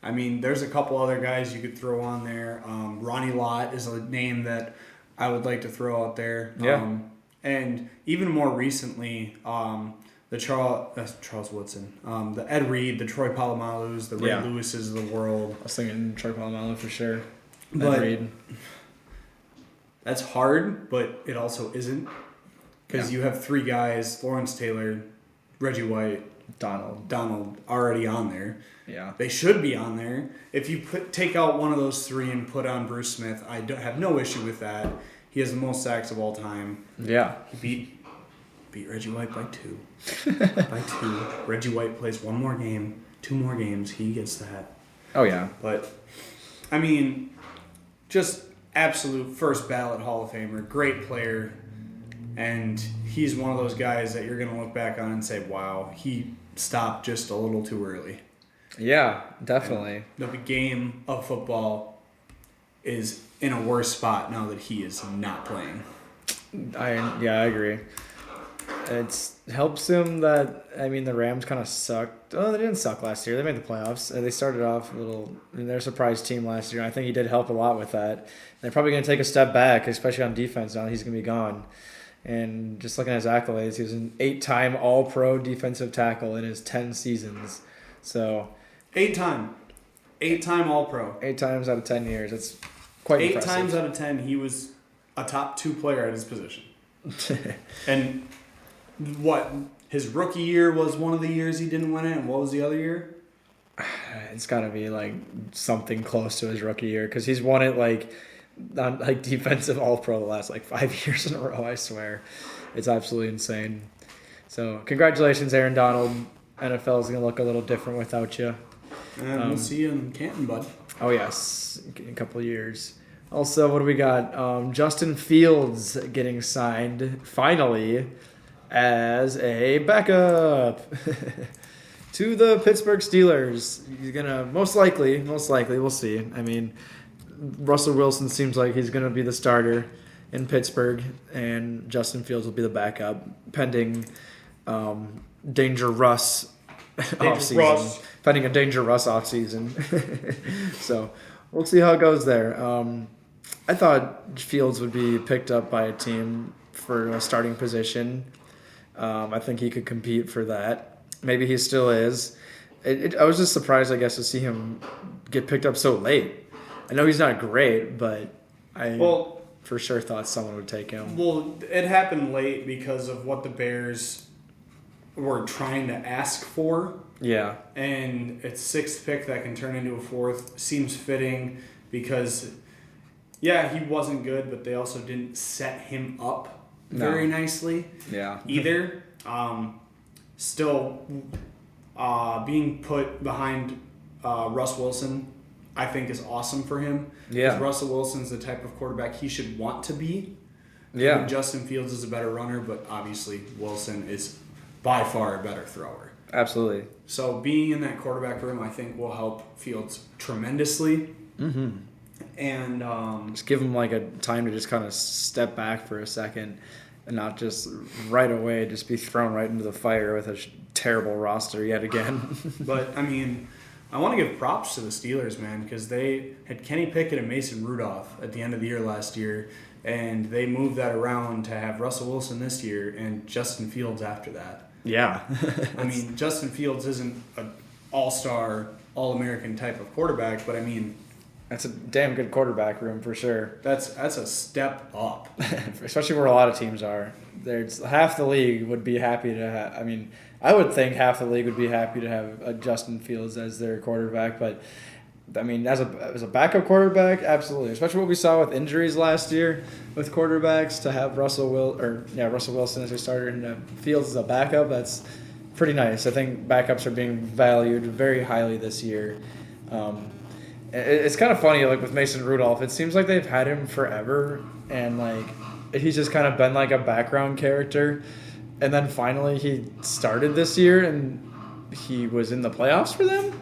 I mean, there's a couple other guys you could throw on there. Ronnie Lott is a name that I would like to throw out there. Yeah. And even more recently, the Charles Woodson, the Ed Reed, the Troy Palomalus, the Ray Lewises of the world. I was thinking Troy Polamalu for sure. But Ed Reed. That's hard, but it also isn't. Because you have three guys, Lawrence Taylor, Reggie White, Donald already on there. Yeah. They should be on there. If you take out one of those three and put on Bruce Smith, I don't have no issue with that. He has the most sacks of all time. Yeah. He beat Reggie White by 2. By 2. Reggie White plays one more game, 2 more games, he gets that. Oh, yeah. But, I mean, just absolute first ballot Hall of Famer, great player, and he's one of those guys that you're going to look back on and say, wow, he stopped just a little too early. Yeah, definitely. And the game of football is in a worse spot now that he is not playing. I agree. It helps him that, I mean, the Rams kind of sucked. Oh, they didn't suck last year. They made the playoffs. They started off a little, they're a surprise team last year. I think he did help a lot with that. They're probably going to take a step back, especially on defense now that he's going to be gone. And just looking at his accolades, he was an 8-time All-Pro defensive tackle in his 10 seasons. So 8-time All-Pro. 8 times out of 10 years. That's quite impressive. 8 times out of 10, he was a top 2 player at his position. And what? His rookie year was one of the years he didn't win it, and what was the other year? It's got to be like something close to his rookie year because he's won it like on like defensive All-Pro the last like 5 years in a row. I swear, it's absolutely insane. So congratulations, Aaron Donald. NFL is gonna look a little different without you. And we'll see you in Canton, bud. Oh yes, in a couple of years. Also, what do we got? Justin Fields getting signed finally as a backup to the Pittsburgh Steelers. He's gonna most likely, we'll see. I mean, Russell Wilson seems like he's gonna be the starter in Pittsburgh, and Justin Fields will be the backup, pending Danger Russ offseason. Pending a Danger Russ offseason. So we'll see how it goes there. I thought Fields would be picked up by a team for a starting position. I think he could compete for that. Maybe he still is. I was just surprised, I guess, to see him get picked up so late. I know he's not great, but I for sure thought someone would take him. Well, it happened late because of what the Bears were trying to ask for. Yeah. And it's 6th pick that can turn into a 4th. Seems fitting because, yeah, he wasn't good, but they also didn't set him up very nicely. Yeah. Either. Still, being put behind Russ Wilson, I think, is awesome for him. Yeah. Because Russell Wilson's the type of quarterback he should want to be. Yeah. And Justin Fields is a better runner, but obviously Wilson is by far a better thrower. Absolutely. So being in that quarterback room, I think, will help Fields tremendously. Mm-hmm. And just give him like a time to just kind of step back for a second and not just right away just be thrown right into the fire with a terrible roster yet again. But, I mean, I want to give props to the Steelers, man, because they had Kenny Pickett and Mason Rudolph at the end of the year last year, and they moved that around to have Russell Wilson this year and Justin Fields after that. Yeah. I mean, Justin Fields isn't an all-star, all-American type of quarterback, but I mean, that's a damn good quarterback room for sure. That's a step up. Especially where a lot of teams are. There's half the league would be happy to have. I mean, I would think half the league would be happy to have a Justin Fields as their quarterback, but I mean, as a backup quarterback, absolutely. Especially what we saw with injuries last year with quarterbacks, to have Russell Wilson as a starter and Fields as a backup, that's pretty nice. I think backups are being valued very highly this year. It's kind of funny, like with Mason Rudolph, it seems like they've had him forever, and like he's just kind of been like a background character. And then finally he started this year, and he was in the playoffs for them.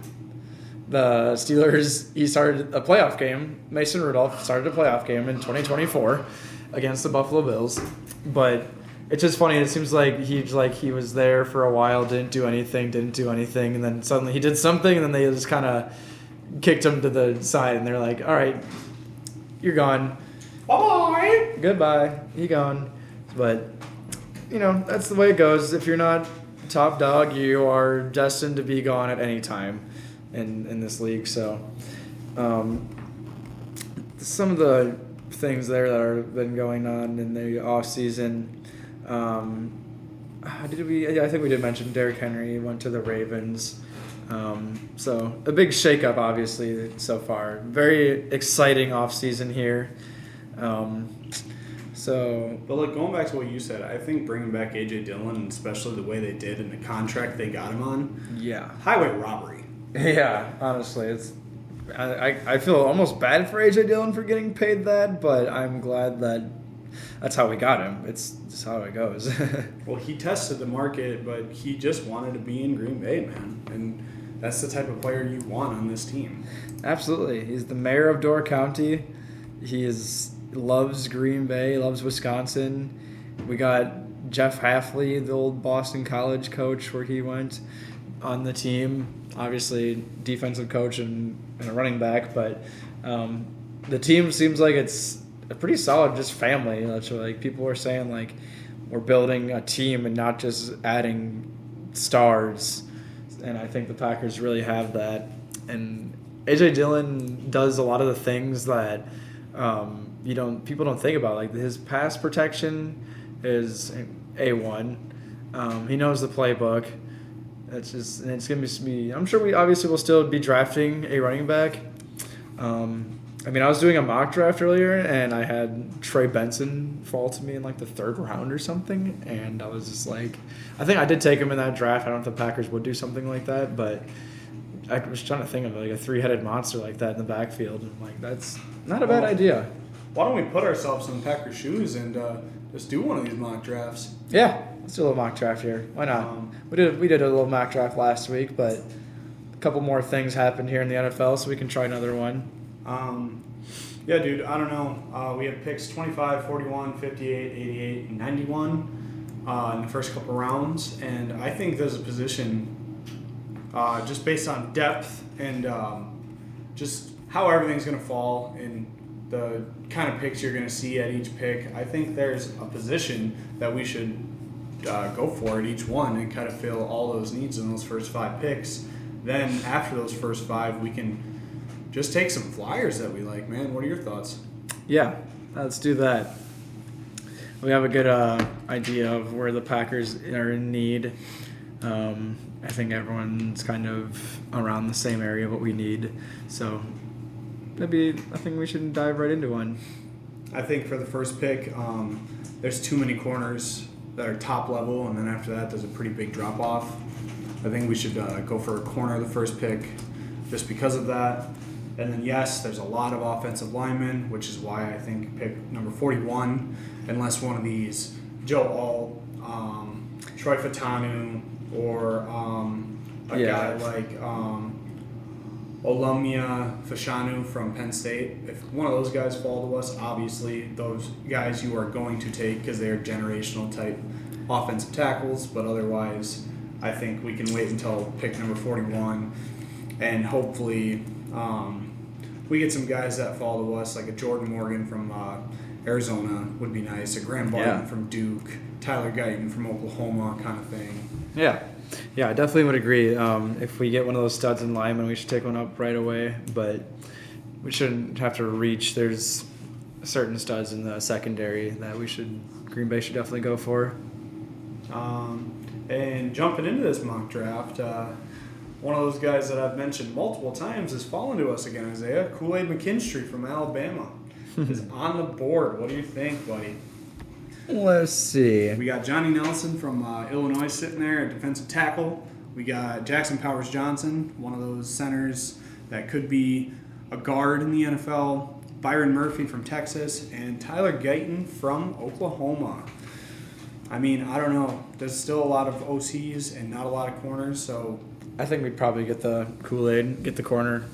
The Steelers, he started a playoff game. Mason Rudolph started a playoff game in 2024 against the Buffalo Bills. But it's just funny. It seems like he was there for a while, didn't do anything, and then suddenly he did something, and then they just kind of kicked him to the side, and they're like, all right, you're gone. Bye-bye. Goodbye. You're gone. But, that's the way it goes. If you're not top dog, you are destined to be gone at any time in this league. So some of the things there that have been going on in the off season. Did we? Yeah, I think we did mention Derrick Henry went to the Ravens. So a big shakeup, obviously, so far. Very exciting off season here. But like going back to what you said, I think bringing back AJ Dillon, especially the way they did and the contract they got him on, highway robbery. Yeah, honestly, it's. I feel almost bad for AJ Dillon for getting paid that, but I'm glad that's how we got him. It's just how it goes. Well, he tested the market, but he just wanted to be in Green Bay, man, and that's the type of player you want on this team. Absolutely, he's the mayor of Door County. Loves Green Bay, loves Wisconsin. We got Jeff Hafley, the old Boston College coach, where he went on the team. Obviously, defensive coach and a running back, but the team seems like it's a pretty solid just family. Like people are saying, like we're building a team and not just adding stars. And I think the Packers really have that. And AJ Dillon does a lot of the things that people don't think about. Like his pass protection is A1. He knows the playbook. It's gonna be. I'm sure we obviously will still be drafting a running back. I was doing a mock draft earlier, and I had Trey Benson fall to me in like the 3rd round or something, and I was just like, I think I did take him in that draft. I don't know if the Packers would do something like that, but I was trying to think of like a 3-headed monster like that in the backfield. I'm like, that's not a bad idea. Why don't we put ourselves in the Packers' shoes and just do one of these mock drafts? Yeah, let's do a little mock draft here. Why not? We did a little mock draft last week, but a couple more things happened here in the NFL, so we can try another one. Yeah, dude, I don't know. We have picks 25, 41, 58, 88, and 91 in the first couple rounds, and I think there's a position just based on depth and just how everything's going to fall and the kind of picks you're going to see at each pick. I think there's a position that we should go for at each one and kind of fill all those needs in those first 5 picks. Then after those first 5, we can just take some flyers that we like, man. What are your thoughts? Yeah, let's do that. We have a good idea of where the Packers are in need. I think everyone's kind of around the same area of what we need. So I think we should dive right into one. I think for the first pick, there's too many corners that are top level, and then after that, there's a pretty big drop off. I think we should go for a corner the first pick just because of that. And then, yes, there's a lot of offensive linemen, which is why I think pick number 41, unless one of these, Joe Alt, Troy Fatanu, or guy like Olumia Fashanu from Penn State. If one of those guys fall to us, obviously those guys you are going to take because they are generational type offensive tackles. But otherwise, I think we can wait until pick number 41 and hopefully we get some guys that fall to us, like a Jordan Morgan from Arizona would be nice, a Graham Barton from Duke, Tyler Guyton from Oklahoma kind of thing. Yeah, I definitely would agree. If we get one of those studs in linemen, we should take one up right away, but we shouldn't have to reach. There's certain studs in the secondary that Green Bay should definitely go for. And jumping into this mock draft, one of those guys that I've mentioned multiple times has fallen to us again, Isaiah. Kool-Aid McKinstry from Alabama is on the board. What do you think, buddy? Let's see. We got Johnny Nelson from Illinois sitting there at defensive tackle. We got Jackson Powers Johnson, one of those centers that could be a guard in the NFL. Byron Murphy from Texas, and Tyler Guyton from Oklahoma. I mean, I don't know. There's still a lot of OCs and not a lot of corners, so I think we'd probably get the Kool-Aid, get the corner.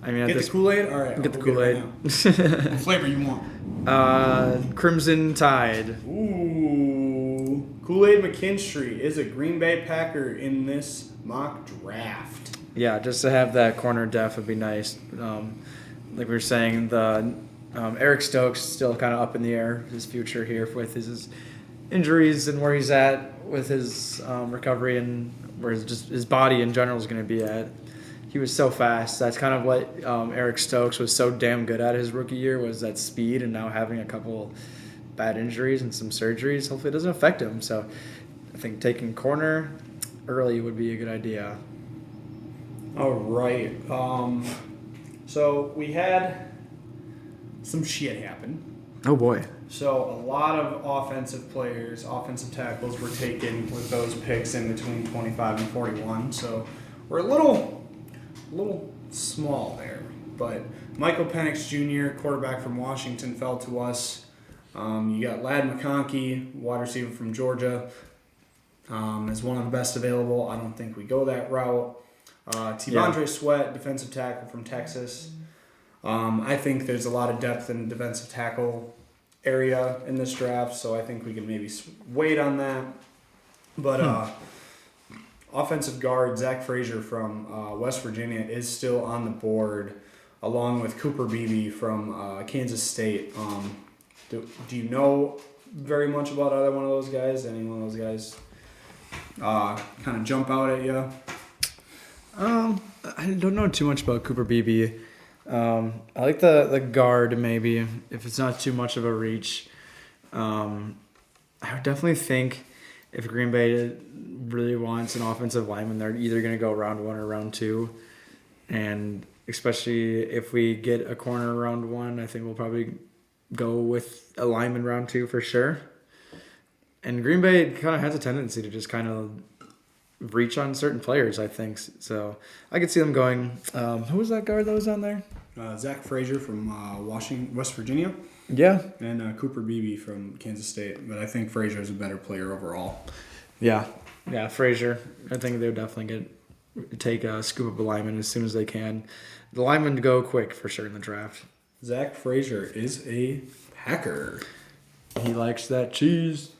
I mean, get the Kool-Aid? All right. Get the Kool-Aid. What flavor you want? Crimson Tide. Ooh. Kool-Aid McKinstry is a Green Bay Packer in this mock draft. Yeah, just to have that corner depth would be nice. Like we were saying, the Eric Stokes still kind of up in the air, his future here with his injuries and where he's at with his recovery and where his body in general is going to be at. he was so fast. That's kind of what Eric Stokes was so damn good at his rookie year, was that speed, and now having a couple bad injuries and some surgeries, hopefully it doesn't affect him. So I think taking corner early would be a good idea. All right. So we had some shit happen. Oh boy. So a lot of offensive players, offensive tackles were taken with those picks in between 25 and 41. So we're a little small there. But Michael Penix Jr., quarterback from Washington, fell to us. You got Ladd McConkey, wide receiver from Georgia, is one of the best available. I don't think we go that route. T'Vondre Sweat, defensive tackle from Texas. I think there's a lot of depth in the defensive tackle area in this draft, so I think we can maybe wait on that. But offensive guard Zach Frazier from West Virginia is still on the board, along with Cooper Beebe from Kansas State. Do you know very much about either one of those guys? Any one of those guys kind of jump out at you? I don't know too much about Cooper Beebe. I like the guard maybe, if it's not too much of a reach. I would definitely think if Green Bay really wants an offensive lineman, they're either going to go round 1 or round 2. And especially if we get a corner round 1, I think we'll probably go with a lineman round 2 for sure. And Green Bay kind of has a tendency to just kind of reach on certain players, I think. So I could see them going. Who was that guard that was on there? Zach Frazier from West Virginia. Yeah. And Cooper Beebe from Kansas State. But I think Frazier is a better player overall. Yeah, Frazier. I think they would definitely take a scoop up a lineman as soon as they can. The linemen go quick for sure in the draft. Zach Frazier is a Packer. He likes that cheese.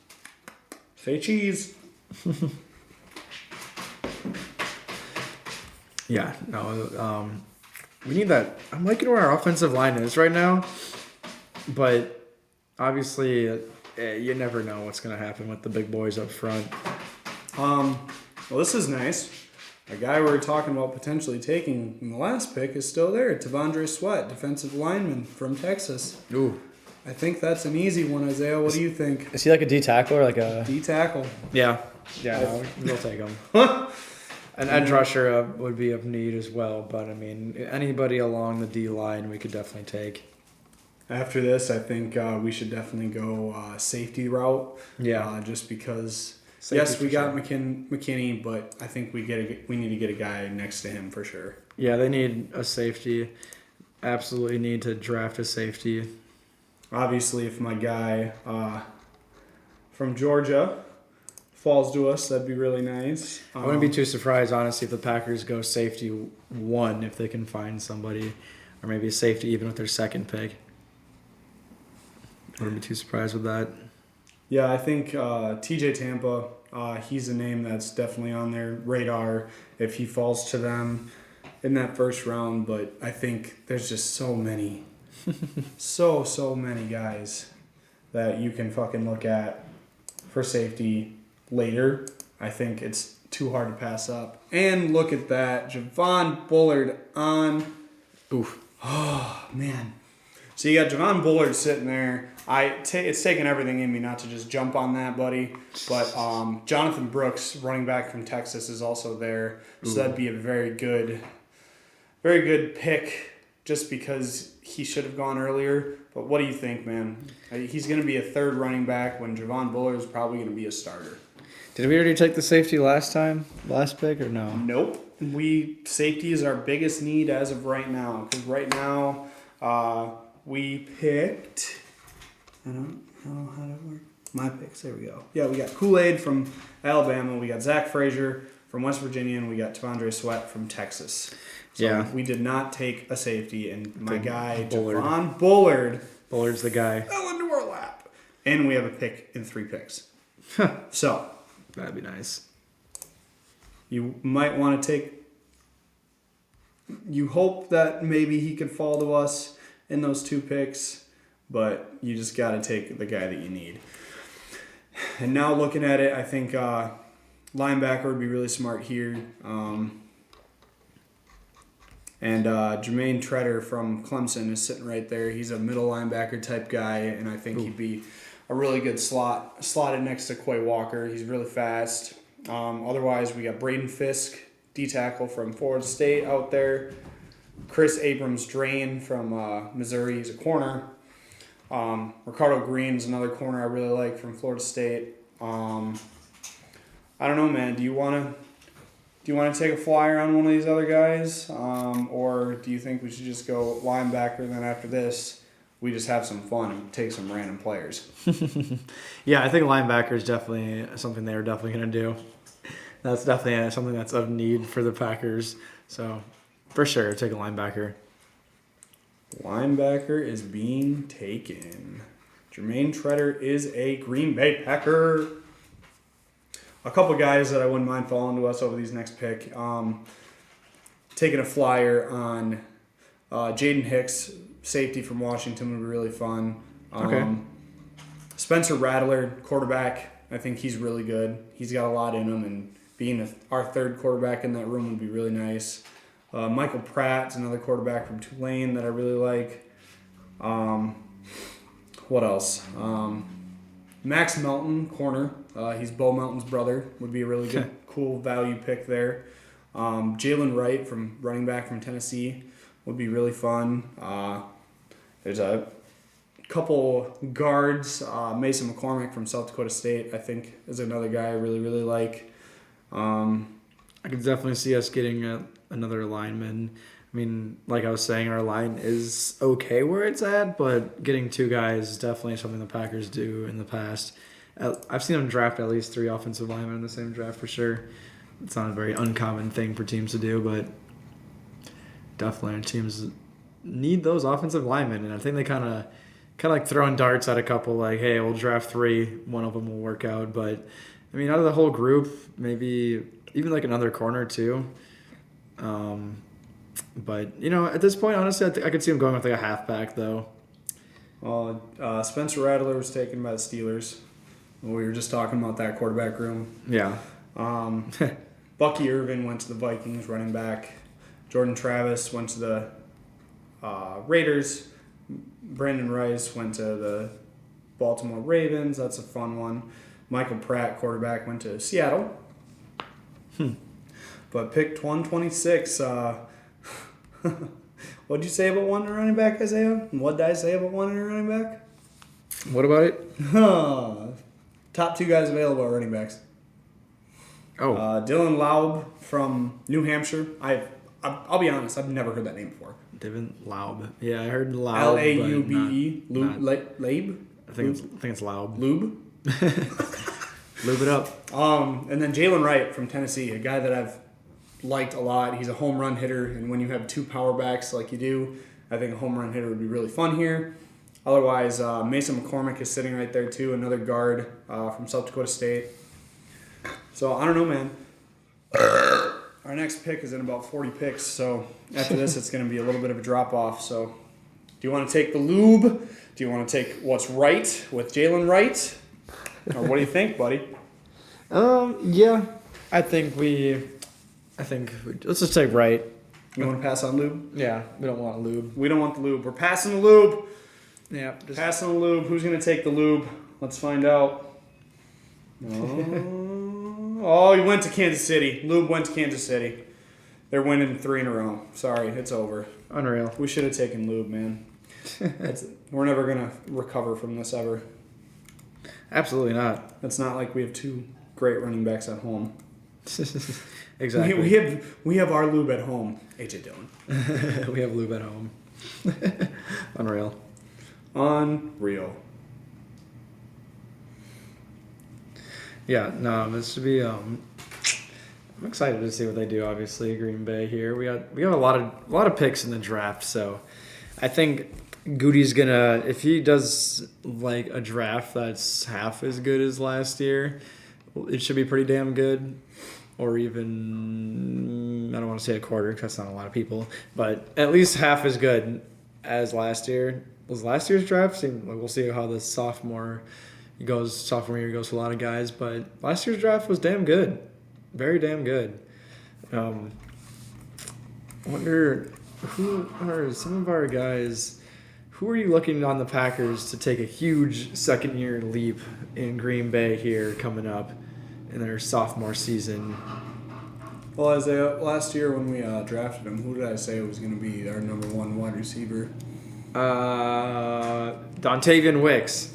Say cheese. Yeah, no, we need that. I'm liking where our offensive line is right now, but obviously, you never know what's going to happen with the big boys up front. Well, this is nice. A guy we were talking about potentially taking in the last pick is still there. T'Vondre Sweat, defensive lineman from Texas. Ooh. I think that's an easy one, Isaiah. What do you think? Is he like a D tackle or like a D tackle? Yeah, no, we'll take him. An edge rusher would be of need as well, but I mean, anybody along the D line we could definitely take. After this, I think we should definitely go safety route. Yeah. Just because, Safety yes, we got sure. McKinney, but I think we need to get a guy next to him for sure. Yeah, they need a safety. Absolutely need to draft a safety. Obviously, if my guy from Georgia falls to us, that'd be really nice. I wouldn't be too surprised, honestly, if the Packers go safety 1 if they can find somebody, or maybe a safety even with their second pick. I wouldn't be too surprised with that. Yeah, I think TJ Tampa, he's a name that's definitely on their radar if he falls to them in that first round. But I think there's just so many, so many guys that you can fucking look at for safety later. I think it's too hard to pass up. And look at that, Javon Bullard on. Oof. Oh, man. So you got Javon Bullard sitting there. It's taken everything in me not to just jump on that, buddy. But Jonathan Brooks, running back from Texas, is also there. So that'd be a very good pick just because he should have gone earlier. But what do you think, man? He's going to be a third running back when Javon Bullard is probably going to be a starter. Did we already take the safety last pick, or no? Nope. Safety is our biggest need as of right now. Because right now, we picked... I don't know how to work. My picks. There we go. Yeah, we got Kool-Aid from Alabama. We got Zach Frazier from West Virginia. And we got T'Vondre Sweat from Texas. So yeah. We did not take a safety. And my guy, Bullard. Javon Bullard... Bullard's the guy. Fell into our lap. And we have a pick in 3 picks. So... That'd be nice. You might want to take... You hope that maybe he could fall to us in those 2 picks, but you just got to take the guy that you need. And now looking at it, I think linebacker would be really smart here. And Jermaine Treader from Clemson is sitting right there. He's a middle linebacker type guy, and I think he'd be a really good slotted next to Quay Walker. He's really fast. Otherwise, we got Braden Fisk, D-tackle from Florida State out there. Chris Abrams-Drain from Missouri. He's a corner. Ricardo Green's another corner I really like from Florida State. I don't know, man. Do you want to take a flyer on one of these other guys, or do you think we should just go linebacker and then after this we just have some fun and take some random players? Yeah, I think linebacker is definitely something they're definitely going to do. That's definitely something that's of need for the Packers. So, for sure, take a linebacker. Linebacker is being taken. Jermaine Treader is a Green Bay Packer. A couple guys that I wouldn't mind following to us over these next pick. Taking a flyer on Jaden Hicks, safety from Washington, would be really fun. Okay. Spencer Rattler, quarterback. I think he's really good. He's got a lot in him, and being our third quarterback in that room would be really nice. Michael Pratt's another quarterback from Tulane that I really like. What else? Max Melton, corner. He's Bo Melton's brother. Would be a really good, cool value pick there. Jalen Wright, from running back from Tennessee, would be really fun. There's a couple guards. Mason McCormick from South Dakota State, I think, is another guy I really, really like. I could definitely see us getting another lineman. I mean, like I was saying, our line is okay where it's at, but getting two guys is definitely something the Packers do in the past. I've seen them draft at least 3 offensive linemen in the same draft for sure. It's not a very uncommon thing for teams to do, but definitely teams need those offensive linemen, and I think they kind of like throwing darts at a couple, like, hey, we'll draft 3, one of them will work out. But I mean, out of the whole group, maybe even like another corner too. But at this point, honestly, I could see him going with like a halfback though. Well, Spencer Rattler was taken by the Steelers. We were just talking about that quarterback room. Yeah. Bucky Irvin went to the Vikings, running back. Jordan Travis went to the Raiders. Brandon Rice went to the Baltimore Ravens. That's a fun one. Michael Pratt, quarterback, went to Seattle. But picked 126. What'd you say about one running back, Isaiah? What did I say about one running back? What about it? Top 2 guys available are running backs. Oh. Dylan Laub from New Hampshire. I'll be honest, I've never heard that name before. Dylan Laub. Yeah, I heard Laub. Laube. Labe? I think it's Laub. Lube? Lube it up. And then Jalen Wright from Tennessee, a guy that I've liked a lot. He's a home run hitter, and when you have 2 power backs like you do, I think a home run hitter would be really fun here. Otherwise, Mason McCormick is sitting right there too, another guard from South Dakota State. So I don't know, man. Our next pick is in about 40 picks, so after this it's going to be a little bit of a drop-off. So do you want to take the lube? Do you want to take what's right with Jalen Wright? Or what do you think, buddy? Yeah. I think let's just take Wright. You want to pass on lube? Yeah, we don't want lube. We don't want the lube. We're passing the lube. Yeah. Passing the lube. Who's going to take the lube? Let's find out. Oh, he went to Kansas City. Lube went to Kansas City. They're winning 3 in a row. Sorry, it's over. Unreal. We should have taken lube, man. We're never going to recover from this ever. Absolutely not. It's not like we have 2 great running backs at home. Exactly. We have our lube at home. AJ Dillon. We have lube at home. Unreal. Unreal. Yeah, no, this should be. I'm excited to see what they do. Obviously, Green Bay here. We have a lot of picks in the draft, so I think Goody's gonna, if he does like a draft that's half as good as last year, it should be pretty damn good. Or even, I don't want to say a quarter because that's not a lot of people, but at least half as good as last year. Was last year's draft? We'll see how the sophomore year goes for a lot of guys, but last year's draft was damn good. Very damn good. I wonder who are some of our guys? Who are you looking on the Packers to take a huge second-year leap in Green Bay here coming up in their sophomore season? Well, Isaiah, last year when we drafted him, who did I say was going to be our number one wide receiver? Dontavian Wicks.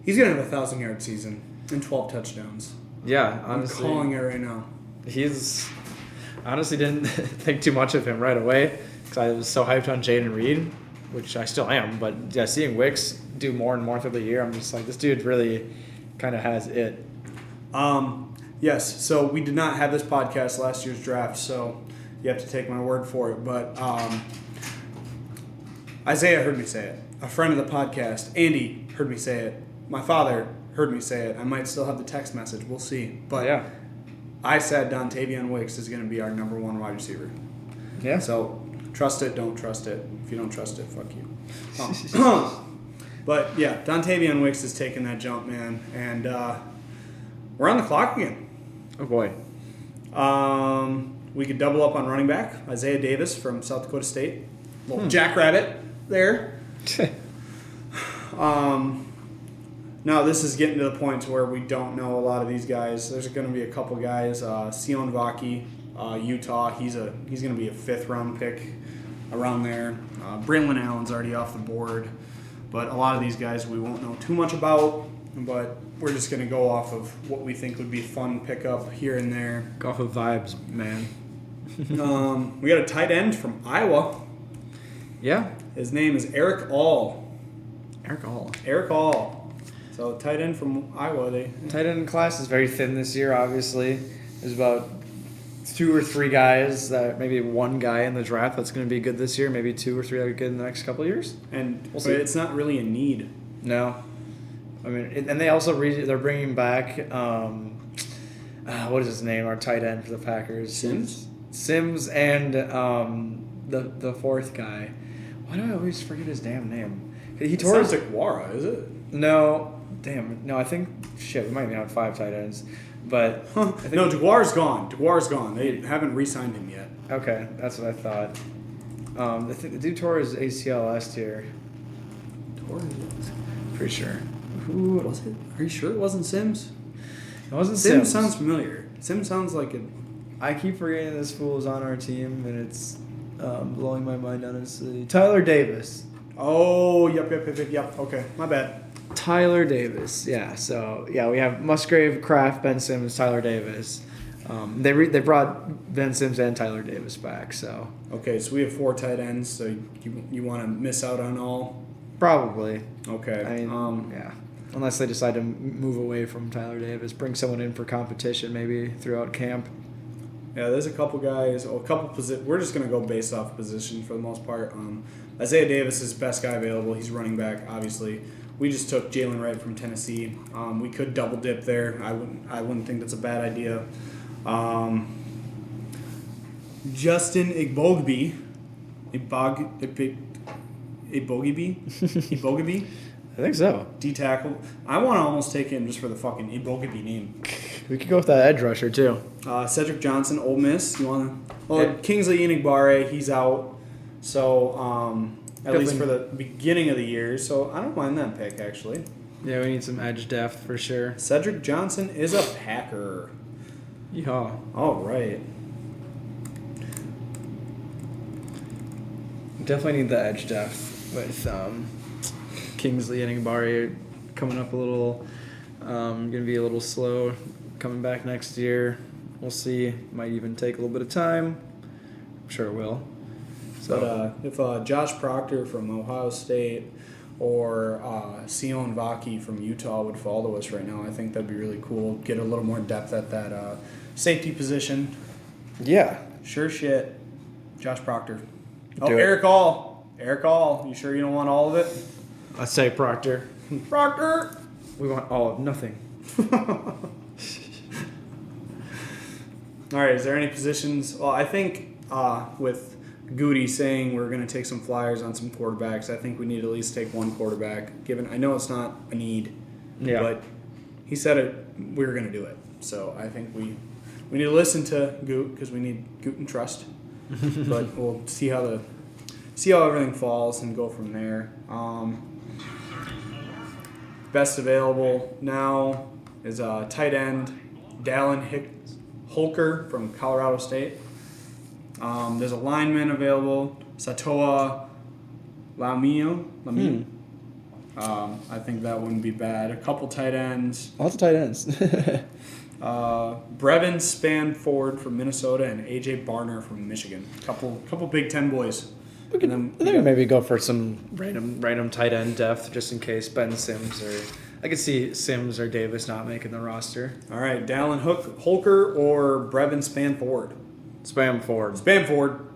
He's going to have a 1,000-yard season and 12 touchdowns. Yeah, honestly. I'm calling it right now. I honestly didn't think too much of him right away because I was so hyped on Jaden Reed, which I still am. But yeah, seeing Wicks do more and more through the year, I'm just like, this dude really kind of has it. Yes, so we did not have this podcast last year's draft, so you have to take my word for it. But Isaiah heard me say it. A friend of the podcast, Andy, heard me say it. My father heard me say it. I might still have the text message. We'll see. But yeah. I said Dontavian Wicks is going to be our number one wide receiver. Yeah. So trust it, don't trust it. If you don't trust it, fuck you. But yeah, Dontavian Wicks is taking that jump, man. And we're on the clock again. Oh, boy. We could double up on running back. Isaiah Davis from South Dakota State. Little jackrabbit there. Now, this is getting to the point to where we don't know a lot of these guys. There's going to be a couple guys. Sion Vaki, Utah. He's going to be a 5th-round pick around there. Braylon Allen's already off the board. But a lot of these guys we won't know too much about. But we're just going to go off of what we think would be fun pickup here and there. Go off of vibes, man. We got a tight end from Iowa. Yeah. His name is Eric All. Eric All. So tight end from Iowa. Tight end class is very thin this year, obviously. There's about 2 or 3 guys, maybe one guy in the draft that's going to be good this year, maybe 2 or 3 that are good in the next couple of years. And we'll see. It's not really a need. No. I mean, and they also they're bringing back what is his name? Our tight end for the Packers, Sims, and the 4th guy. Why do I always forget his damn name? He tore his Wara, is it? No, damn. No, I think we might even have 5 tight ends, but no, Jaguar's gone. They haven't re-signed him yet. Okay, that's what I thought. The dude tore his ACL last year. Pretty sure. Who was it? Are you sure it wasn't Sims? It wasn't Sims. Sounds familiar. Sims sounds like it. I keep forgetting this fool is on our team, and it's blowing my mind, honestly. Tyler Davis. Oh, yep. Okay, my bad. Tyler Davis, yeah. So, yeah, we have Musgrave, Kraft, Ben Sims, Tyler Davis. They brought Ben Sims and Tyler Davis back, so. Okay, so we have 4 tight ends, so you want to miss out on all? Probably. Okay. I mean, yeah. Unless they decide to move away from Tyler Davis, bring someone in for competition maybe throughout camp. Yeah, there's a couple guys, we're just going to go based off position for the most part. Isaiah Davis is the best guy available. He's running back, obviously. We just took Jalen Wright from Tennessee. We could double dip there. I wouldn't think that's a bad idea. Justin Igbogbe. Igbogbe? I think so. D-tackle. I want to almost take him just for the fucking Igbogbe name. We could go with that edge rusher, too. Cedric Johnson, Ole Miss. You want to? Oh, Kingsley Enagbare, he's out. So, at least for the beginning of the year. So, I don't mind that pick, actually. Yeah, we need some edge depth for sure. Cedric Johnson is a Packer. Yeehaw. All right. Definitely need the edge depth with Kingsley and Igbari coming up a little. Going to be a little slow coming back next year. We'll see. Might even take a little bit of time. I'm sure it will. So, but if Josh Proctor from Ohio State or Sion Vaki from Utah would follow us right now, I think that'd be really cool. Get a little more depth at that safety position. Yeah. Sure shit. Josh Proctor. Do it. Eric All. You sure you don't want all of it? I'd say Proctor. Proctor! We want all of nothing. All right, is there any positions? Well, I think with Goody saying we're going to take some flyers on some quarterbacks, I think we need to at least take one quarterback. I know it's not a need, but he said it. We were going to do it, so I think we need to listen to Goot because we need Goot and trust. but we'll see how everything falls and go from there. Best available now is tight end Dallin Holker from Colorado State. There's a lineman available, Satoa Lamieux. I think that wouldn't be bad. A couple tight ends. Lots of tight ends. Brevin Spanford from Minnesota and AJ Barner from Michigan. Couple Big Ten boys. I think maybe go for some random tight end depth just in case Ben Sims or I could see Sims or Davis not making the roster. All right, Dallin Holker or Brevin Spanford. Spamford.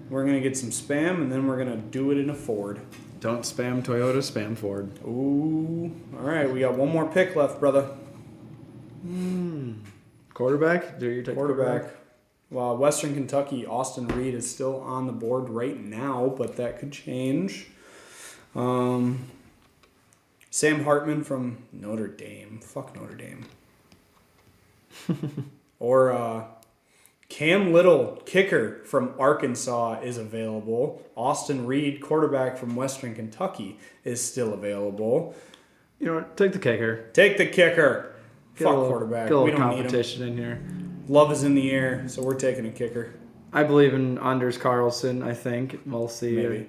We're gonna get some spam and then we're gonna do it in a Ford. Don't spam Toyota, spam Ford. Ooh. All right, we got one more pick left, brother. Quarterback? Do you take quarterback? Well, Western Kentucky, Austin Reed is still on the board right now, but that could change. Sam Hartman from Notre Dame. Fuck Notre Dame. Or Cam Little, kicker from Arkansas, is available. Austin Reed, quarterback from Western Kentucky, is still available. You know what? Take the kicker. Take the kicker. Fuck Get quarterback. a We little don't competition in here. Love is in the air, so we're taking a kicker. I believe in Anders Carlson, I think. We'll see. Maybe.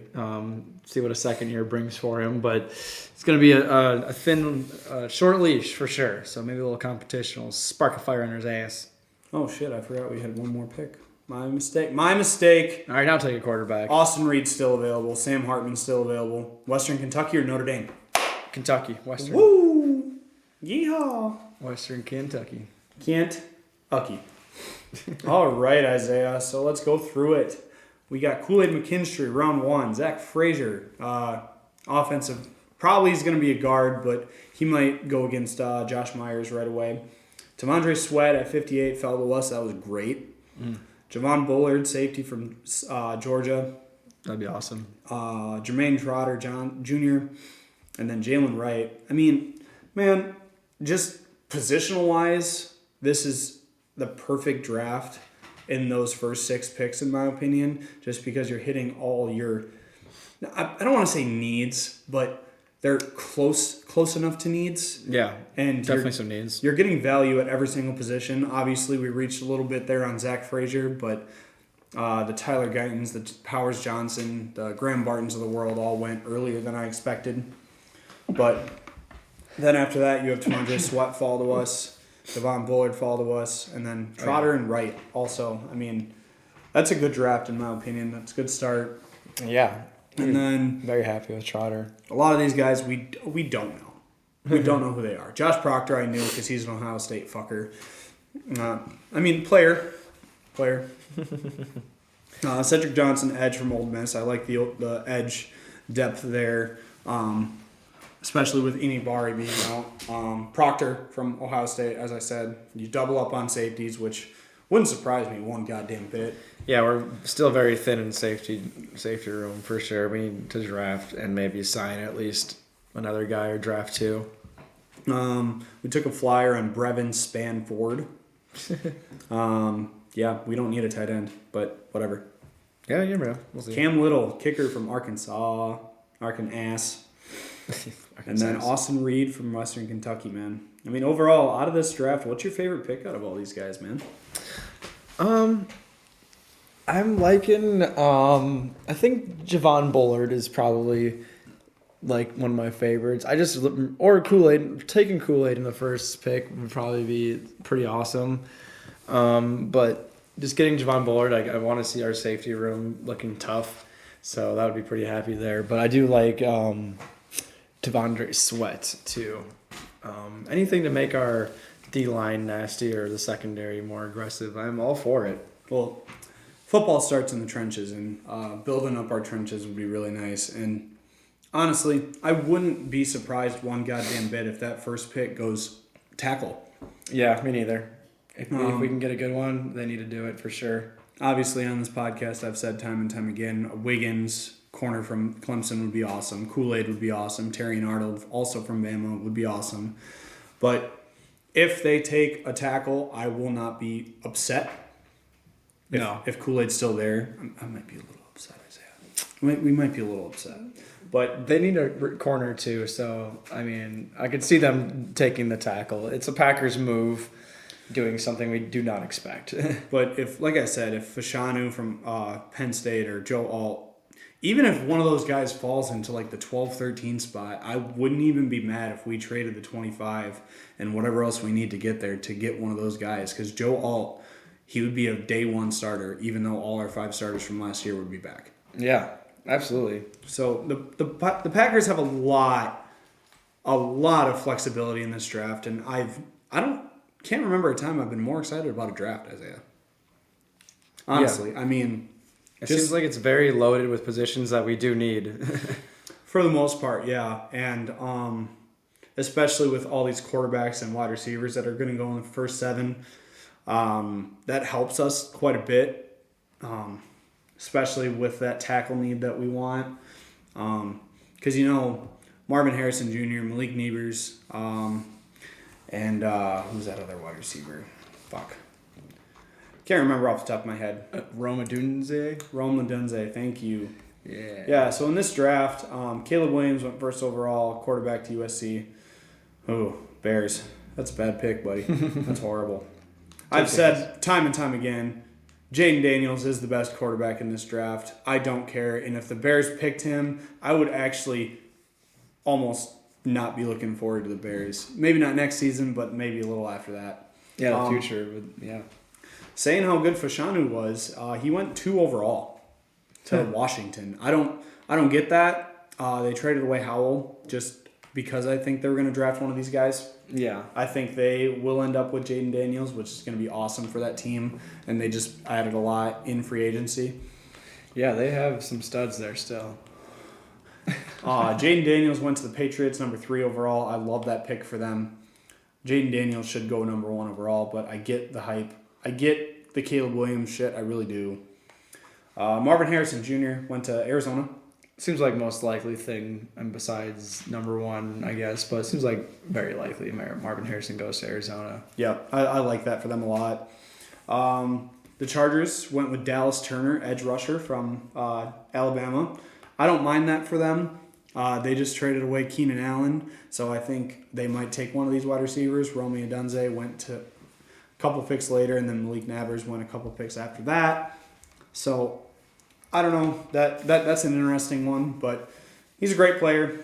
See what a second year brings for him. But it's going to be a thin, short leash for sure. So maybe a little competition will spark a fire under his ass. Oh, shit. I forgot we had one more pick. My mistake. All right, now take a quarterback. Austin Reed's still available. Sam Hartman's still available. Western Kentucky or Notre Dame? Kentucky. Western. Woo! Yeehaw! Western Kentucky. Kentucky. All right, Isaiah. So let's go through it. We got Kool-Aid McKinstry, round 1. Zach Frazier, offensive. Probably he's going to be a guard, but he might go against Josh Myers right away. Tamondre Sweat at 58 fell to us. That was great. Javon Bullard, safety from Georgia. That'd be awesome. Jermaine Trotter Jr. And then Jalen Wright. I mean, man, just positional-wise, this is the perfect draft in those first 6 picks, in my opinion, just because you're hitting all your... I don't want to say needs, but they're close enough to needs. Yeah, and definitely some needs. You're getting value at every single position. Obviously, we reached a little bit there on Zach Frazier, but the Tyler Guytons, the Powers Johnson, the Graham Bartons of the world all went earlier than I expected. But then after that, you have Tamondre Sweat fall to us, Javon Bullard fall to us, and then Trotter and Wright also. I mean, that's a good draft in my opinion. That's a good start. Yeah. And then very happy with Trotter. A lot of these guys we don't know. We don't know who they are. Josh Proctor I knew because he's an Ohio State fucker. Player. Cedric Johnson, edge from Ole Miss. I like the edge depth there, especially with Inibari being out. Proctor from Ohio State, as I said. You double up on safeties, which wouldn't surprise me one goddamn bit. Yeah, we're still very thin in safety room for sure. We need to draft and maybe sign at least another guy or draft 2. We took a flyer on Brevin Spanford. Yeah, we don't need a tight end, but whatever. Yeah, bro. We'll see. Cam Little, kicker from Arkansas. And then Austin Reed from Western Kentucky, man. I mean, overall, out of this draft, what's your favorite pick out of all these guys, man? I'm liking, I think Javon Bullard is probably like one of my favorites. Or Kool-Aid, taking Kool-Aid in the first pick would probably be pretty awesome. But just getting Javon Bullard, I want to see our safety room looking tough. So that would be pretty happy there. But I do like Tamondre Sweat too. Anything to make our D-line nasty or the secondary more aggressive, I'm all for it. Well, football starts in the trenches, and building up our trenches would be really nice. And honestly, I wouldn't be surprised one goddamn bit if that first pick goes tackle. Yeah, me neither. If we can get a good one, they need to do it for sure. Obviously, on this podcast, I've said time and time again, Wiggins, corner from Clemson, would be awesome. Kool-Aid would be awesome. Terrion Arnold, also from Bama, would be awesome. But if they take a tackle, I will not be upset. If Kool-Aid's still there, I might be a little upset, Isaiah. We might be a little upset. But they need a corner too, so I mean, I could see them taking the tackle. It's a Packers move, doing something we do not expect. But if, like I said, if Fashanu from Penn State or Joe Alt, even if one of those guys falls into like the 12-13 spot, I wouldn't even be mad if we traded the 25 and whatever else we need to get there to get one of those guys. Because Joe Alt, he would be a day one starter, even though all our 5 starters from last year would be back. Yeah, absolutely. So the Packers have a lot of flexibility in this draft, and can't remember a time I've been more excited about a draft, Isaiah. Honestly, yeah. I mean, it seems like it's very loaded with positions that we do need. For the most part, yeah, and especially with all these quarterbacks and wide receivers that are going to go in the first 7, that helps us quite a bit. Especially with that tackle need that we want. Because, Marvin Harrison Jr., Malik Neighbors, and who's that other wide receiver? Fuck. Can't remember off the top of my head. Rome Odunze, thank you. Yeah. Yeah, so in this draft, Caleb Williams went first overall, quarterback to USC. Oh, Bears. That's a bad pick, buddy. That's horrible. I've said time and time again, Jaden Daniels is the best quarterback in this draft. I don't care. And if the Bears picked him, I would actually almost not be looking forward to the Bears. Maybe not next season, but maybe a little after that. Yeah, the future. Yeah. Saying how good Fashanu was, he went 2 overall to Washington. I don't get that. They traded away Howell just because I think they were going to draft one of these guys. Yeah. I think they will end up with Jaden Daniels, which is going to be awesome for that team. And they just added a lot in free agency. Yeah, they have some studs there still. Jaden Daniels went to the Patriots, number 3 overall. I love that pick for them. Jaden Daniels should go number 1 overall, but I get the hype. I get the Caleb Williams shit. I really do. Marvin Harrison Jr. went to Arizona. Seems like most likely thing, and besides number 1, I guess, but it seems like very likely Marvin Harrison goes to Arizona. Yeah, I like that for them a lot. The Chargers went with Dallas Turner, edge rusher from Alabama. I don't mind that for them. They just traded away Keenan Allen, so I think they might take one of these wide receivers. Romeo Dunze went to a couple picks later, and then Malik Nabers went a couple picks after that. So I don't know. That's an interesting one, but he's a great player.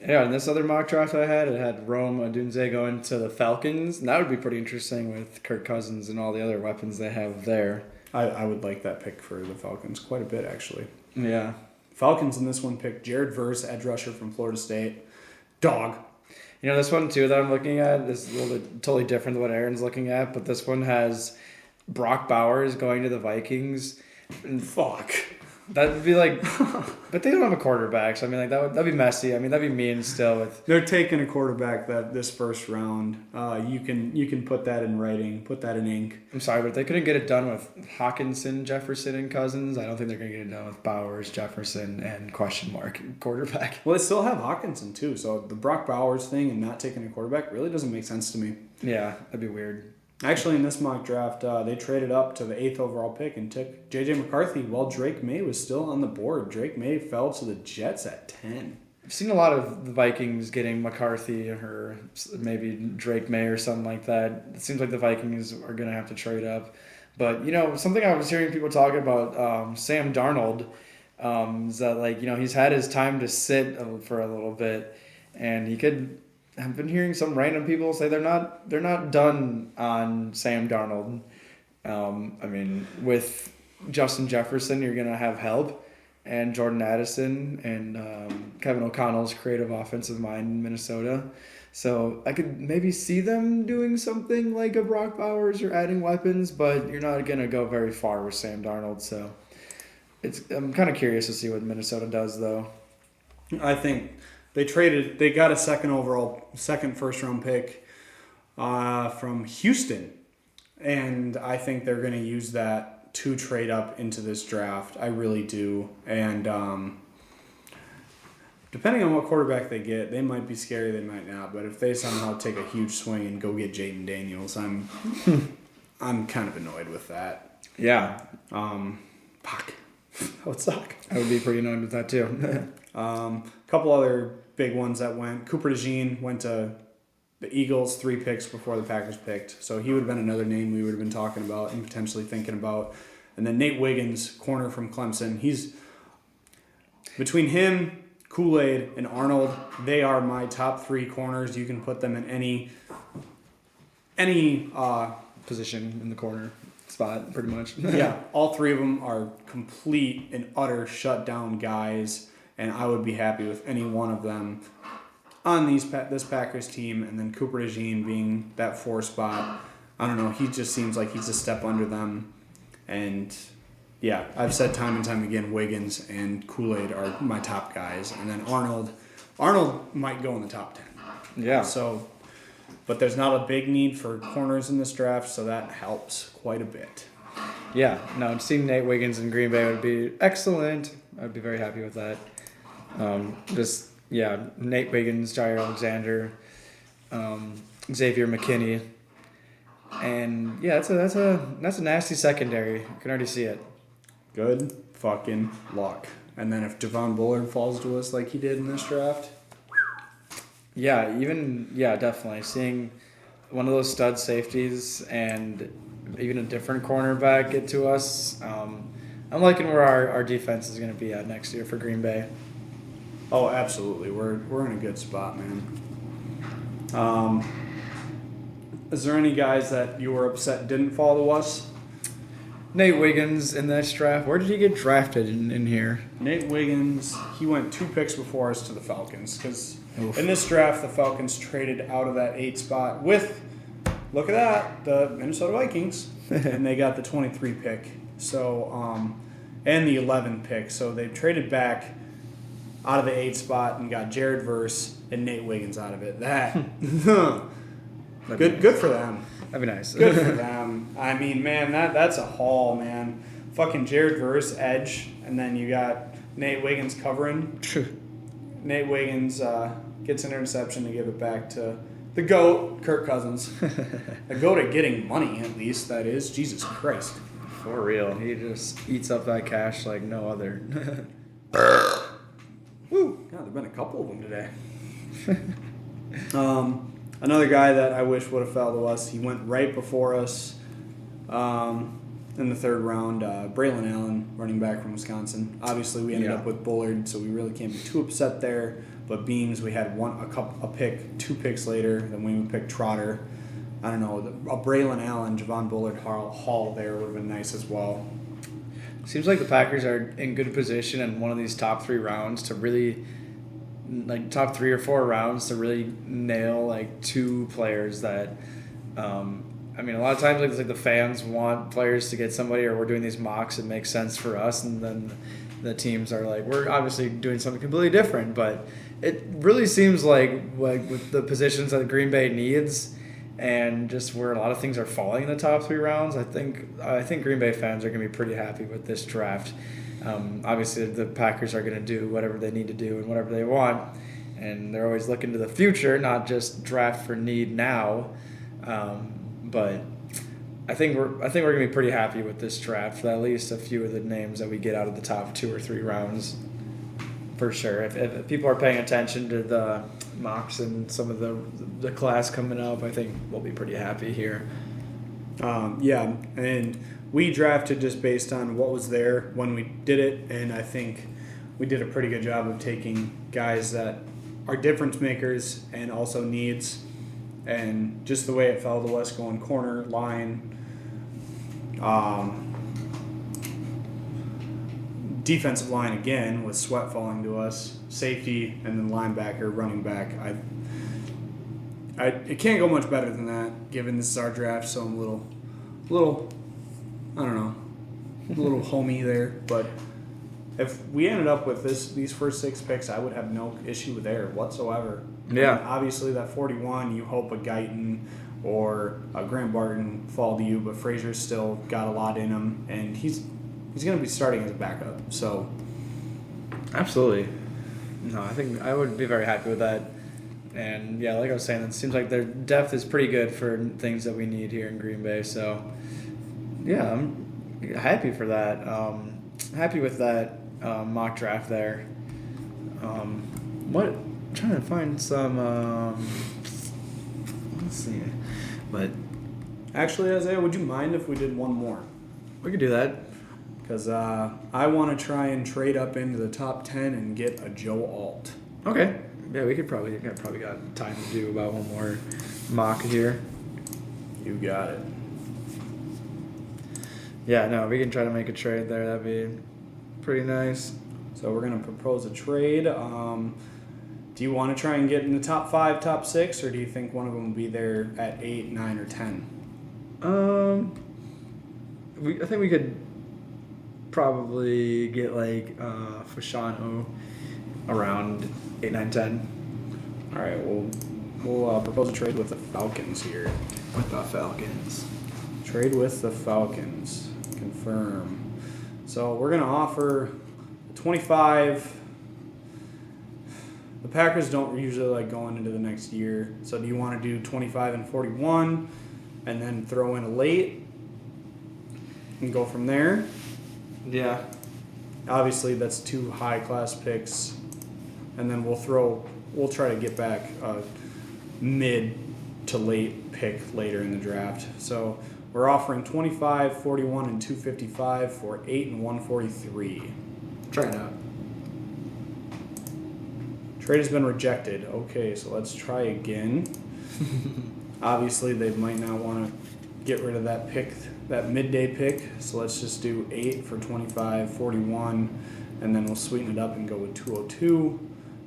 Yeah, and this other mock draft I had, it had Rome Odunze going to the Falcons, and that would be pretty interesting with Kirk Cousins and all the other weapons they have there. I would like that pick for the Falcons quite a bit, actually. Yeah. Falcons in this one picked Jared Verse, edge rusher from Florida State. Dog. This one, too, that I'm looking at is a little bit totally different than what Aaron's looking at, but this one has Brock Bowers going to the Vikings. And fuck. That would be like, but they don't have a quarterback, so I mean, like that'd be messy. I mean, that'd be mean still. They're taking a quarterback that this first round. You can put that in writing, put that in ink. I'm sorry, but if they couldn't get it done with Hawkinson, Jefferson, and Cousins, I don't think they're gonna get it done with Bowers, Jefferson, and question mark quarterback. Well, they still have Hawkinson too, so the Brock Bowers thing and not taking a quarterback really doesn't make sense to me. Yeah, that'd be weird. Actually, in this mock draft, they traded up to the 8th overall pick and took J.J. McCarthy while Drake May was still on the board. Drake May fell to the Jets at 10. I've seen a lot of the Vikings getting McCarthy or maybe Drake May or something like that. It seems like the Vikings are going to have to trade up. But, something I was hearing people talking about, Sam Darnold, is that, he's had his time to sit for a little bit, and he could... I've been hearing some random people say they're not done on Sam Darnold. With Justin Jefferson, you're gonna have help, and Jordan Addison and Kevin O'Connell's creative offensive mind in Minnesota. So I could maybe see them doing something like a Brock Bowers or adding weapons, but you're not gonna go very far with Sam Darnold. So I'm kind of curious to see what Minnesota does, though. I think. They got a second first round pick from Houston. And I think they're going to use that to trade up into this draft. I really do. And depending on what quarterback they get, they might be scary, they might not. But if they somehow take a huge swing and go get Jaden Daniels, I'm kind of annoyed with that. Yeah, Fuck. That would suck. I would be pretty annoyed with that too. A couple other big ones that went. Cooper DeJean went to the Eagles 3 picks before the Packers picked. So he would have been another name we would have been talking about and potentially thinking about. And then Nate Wiggins, corner from Clemson. He's between him, Kool-Aid, and Arnold. They are my top 3 corners. You can put them in any Position in the corner spot, pretty much. yeah, all 3 of them are complete and utter shutdown guys, and I would be happy with any one of them on this Packers team. And then Cooper DeJean being that 4 spot, I don't know, he just seems like he's a step under them. And yeah, I've said time and time again, Wiggins and Kool-Aid are my top guys, and then Arnold might go in the top 10. Yeah. So, but there's not a big need for corners in this draft, so that helps quite a bit. Yeah, no, seeing Nate Wiggins in Green Bay would be excellent. I'd be very happy with that. Nate Wiggins, Jair Alexander, Xavier McKinney, and yeah, that's a nasty secondary. You can already see it. Good fucking luck. And then if Javon Bullard falls to us like he did in this draft, definitely seeing one of those stud safeties and even a different cornerback get to us. I'm liking where our defense is going to be at next year for Green Bay. oh, absolutely, we're in a good spot, man. Is there any guys that you were upset didn't fall to us? Nate Wiggins in this draft. Where did he get drafted in here? Nate Wiggins, he went 2 picks before us to the Falcons because in this draft the Falcons traded out of that 8 spot with, look at that, the Minnesota Vikings, and they got the 23 pick. So, and the 11 pick. So they traded back out of the 8 spot and got Jared Verse and Nate Wiggins out of it. That good for them. That'd be nice. Good for them. I mean, man, that's a haul, man. Fucking Jared Verse, edge, and then you got Nate Wiggins covering. Nate Wiggins gets an interception to give it back to the GOAT, Kirk Cousins. The GOAT at getting money, at least, that is. Jesus Christ. For real. He just eats up that cash like no other. Woo. God, there've been a couple of them today. Another guy that I wish would have fell to us, he went right before us in the 3rd round, Braylon Allen, running back from Wisconsin. Obviously, we ended up with Bullard, so we really can't be too upset there. But Beams, we had 2 picks later, then we would pick Trotter. I don't know, a Braylon Allen, Javon Bullard haul there would have been nice as well. Seems like the Packers are in good position in one of these top 3 rounds to really, like top 3 or 4 rounds to really nail like 2 players that, I mean, a lot of times like the fans want players to get somebody, or we're doing these mocks, it makes sense for us, and then the teams are like, we're obviously doing something completely different. But it really seems like with the positions that Green Bay needs, and just where a lot of things are falling in the top 3 rounds, I think Green Bay fans are going to be pretty happy with this draft. Obviously, the Packers are going to do whatever they need to do and whatever they want, and they're always looking to the future, not just draft for need now. But I think we're going to be pretty happy with this draft for at least a few of the names that we get out of the top 2 or 3 rounds, for sure. If people are paying attention to the mocks and some of the class coming up, I think we'll be pretty happy here. Yeah, and we drafted just based on what was there when we did it, and I think we did a pretty good job of taking guys that are difference makers and also needs, and just the way it fell to us going corner, line, defensive line again with Sweat falling to us, safety, and then linebacker, running back. It can't go much better than that, given this is our draft, so I'm a little, I don't know, a little homey there. But if we ended up with these first 6 picks, I would have no issue there whatsoever. Yeah. And obviously, that 41, you hope a Guyton or a Grant Barton fall to you, but Frazier's still got a lot in him, and he's going to be starting as a backup. So, absolutely. No, I think I would be very happy with that. And yeah, like I was saying, it seems like their depth is pretty good for things that we need here in Green Bay. So yeah, happy for that. Happy with that mock draft there. What? I'm trying to find some. Let's see. But Actually, Isaiah, would you mind if we did one more? we could do that. Because I want to try and trade up into the top 10 and get a Joe Alt. Okay. Yeah, we could probably got time to do about one more mock here. You got it. Yeah, no, we can try to make a trade there. That'd be pretty nice. So we're going to propose a trade. Do you want to try and get in the top 5, top 6, or do you think one of them will be there at 8, 9, or 10? I think we could probably get like Fashano around 8, 9, 10. All right, we'll propose a trade with the Falcons here. With the Falcons. Trade with the Falcons. Confirm. So we're going to offer 25. The Packers don't usually like going into the next year. So do you want to do 25 and 41 and then throw in a late and go from there? Yeah. Obviously, that's 2 high-class picks. And then we'll try to get back a mid to late pick later in the draft. So we're offering 25, 41, and 255 for 8 and 143. Try it out. Trade has been rejected. Okay, so let's try again. Obviously, they might not want to get rid of that pick, that midday pick. So let's just do 8 for 25, 41, and then we'll sweeten it up and go with 202.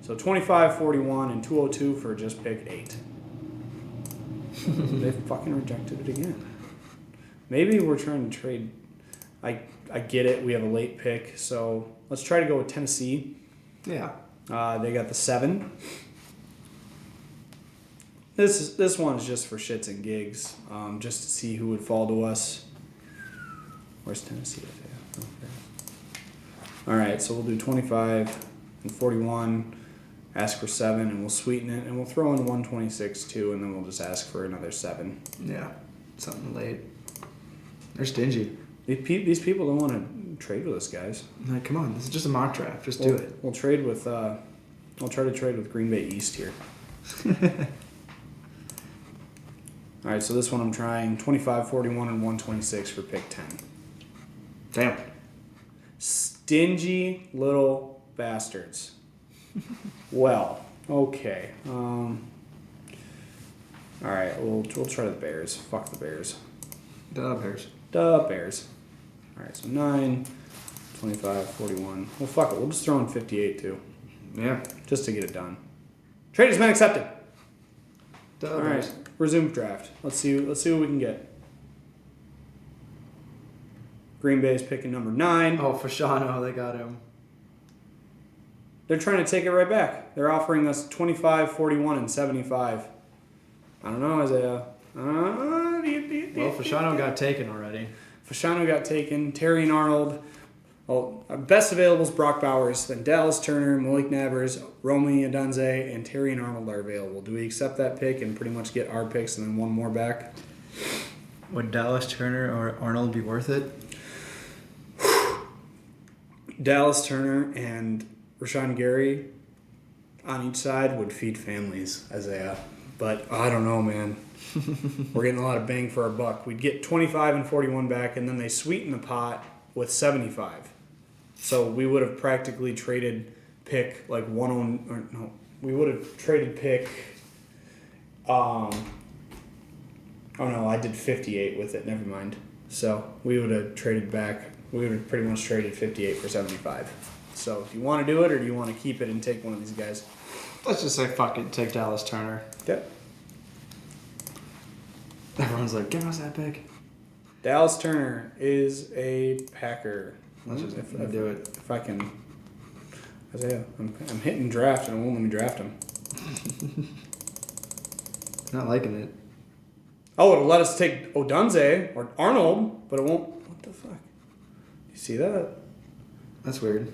So 25, 41, and 202 for just pick 8. They fucking rejected it again. Maybe we're trying to trade. I get it. We have a late pick, so let's try to go with Tennessee. Yeah. They got the 7. This one's just for shits and gigs, just to see who would fall to us. Where's Tennessee? Okay. All right, so we'll do 25 and 41. Ask for 7, and we'll sweeten it, and we'll throw in 126 too, and then we'll just ask for another 7. Yeah. Something late. They're stingy. These people don't want to trade with us, guys. Like, come on, this is just a mock draft. Just do it. We'll trade with. I'll try to trade with Green Bay East here. All right, so this one I'm trying 25, 41, and 126 for pick 10. Damn. Stingy little bastards. Well, okay. All right, we'll try the Bears. Fuck the Bears. Duh, Bears. Duh, Bears. All right, so 9, 25, 41. Well, fuck it. We'll just throw in 58 too. Yeah. Just to get it done. Trade has been accepted. Duh, All Bears. right, resume draft. Let's see what we can get. Green Bay is picking number 9. Oh, Fashano, they got him. They're trying to take it right back. They're offering us 25, 41, and 75. I don't know, Isaiah. Well, Fashano got taken already. Fashano got taken. Terry and Arnold. Well, our best available is Brock Bowers. Then Dallas Turner, Malik Nabers, Romy Adunze, and Terry and Arnold are available. Do we accept that pick and pretty much get our picks and then one more back? Would Dallas Turner or Arnold be worth it? Dallas Turner and Rashawn Gary on each side would feed families, Isaiah. But I don't know, man. We're getting a lot of bang for our buck. We'd get 25 and 41 back, and then they sweeten the pot with 75. So we would have practically traded pick like we would have traded pick. Oh no, I did 58 with it. Never mind. So we would have traded back. We would have pretty much traded 58 for 75. So do you want to do it, or do you want to keep it and take one of these guys? Let's just say fuck it, take Dallas Turner. Okay. Everyone's like, give us that pick. Dallas Turner is a Packer. Let's just do it. If I can. Isaiah, I'm hitting draft and it won't let me draft him. Not liking it. Oh, it'll let us take Odunze or Arnold, but it won't. What the fuck? You see that? That's weird.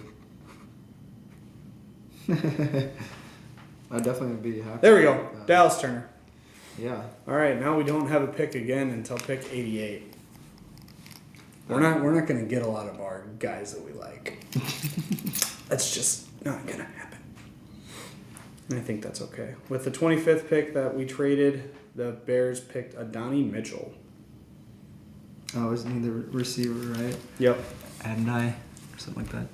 I'd definitely be happy. There we go. Dallas Turner. Yeah. All right, now we don't have a pick again until pick 88. We're not going to get a lot of our guys that we like. That's just not going to happen. And I think that's okay. With the 25th pick that we traded, the Bears picked Adonai Mitchell. Oh, isn't he the receiver, right? Yep. Adonai, or something like that.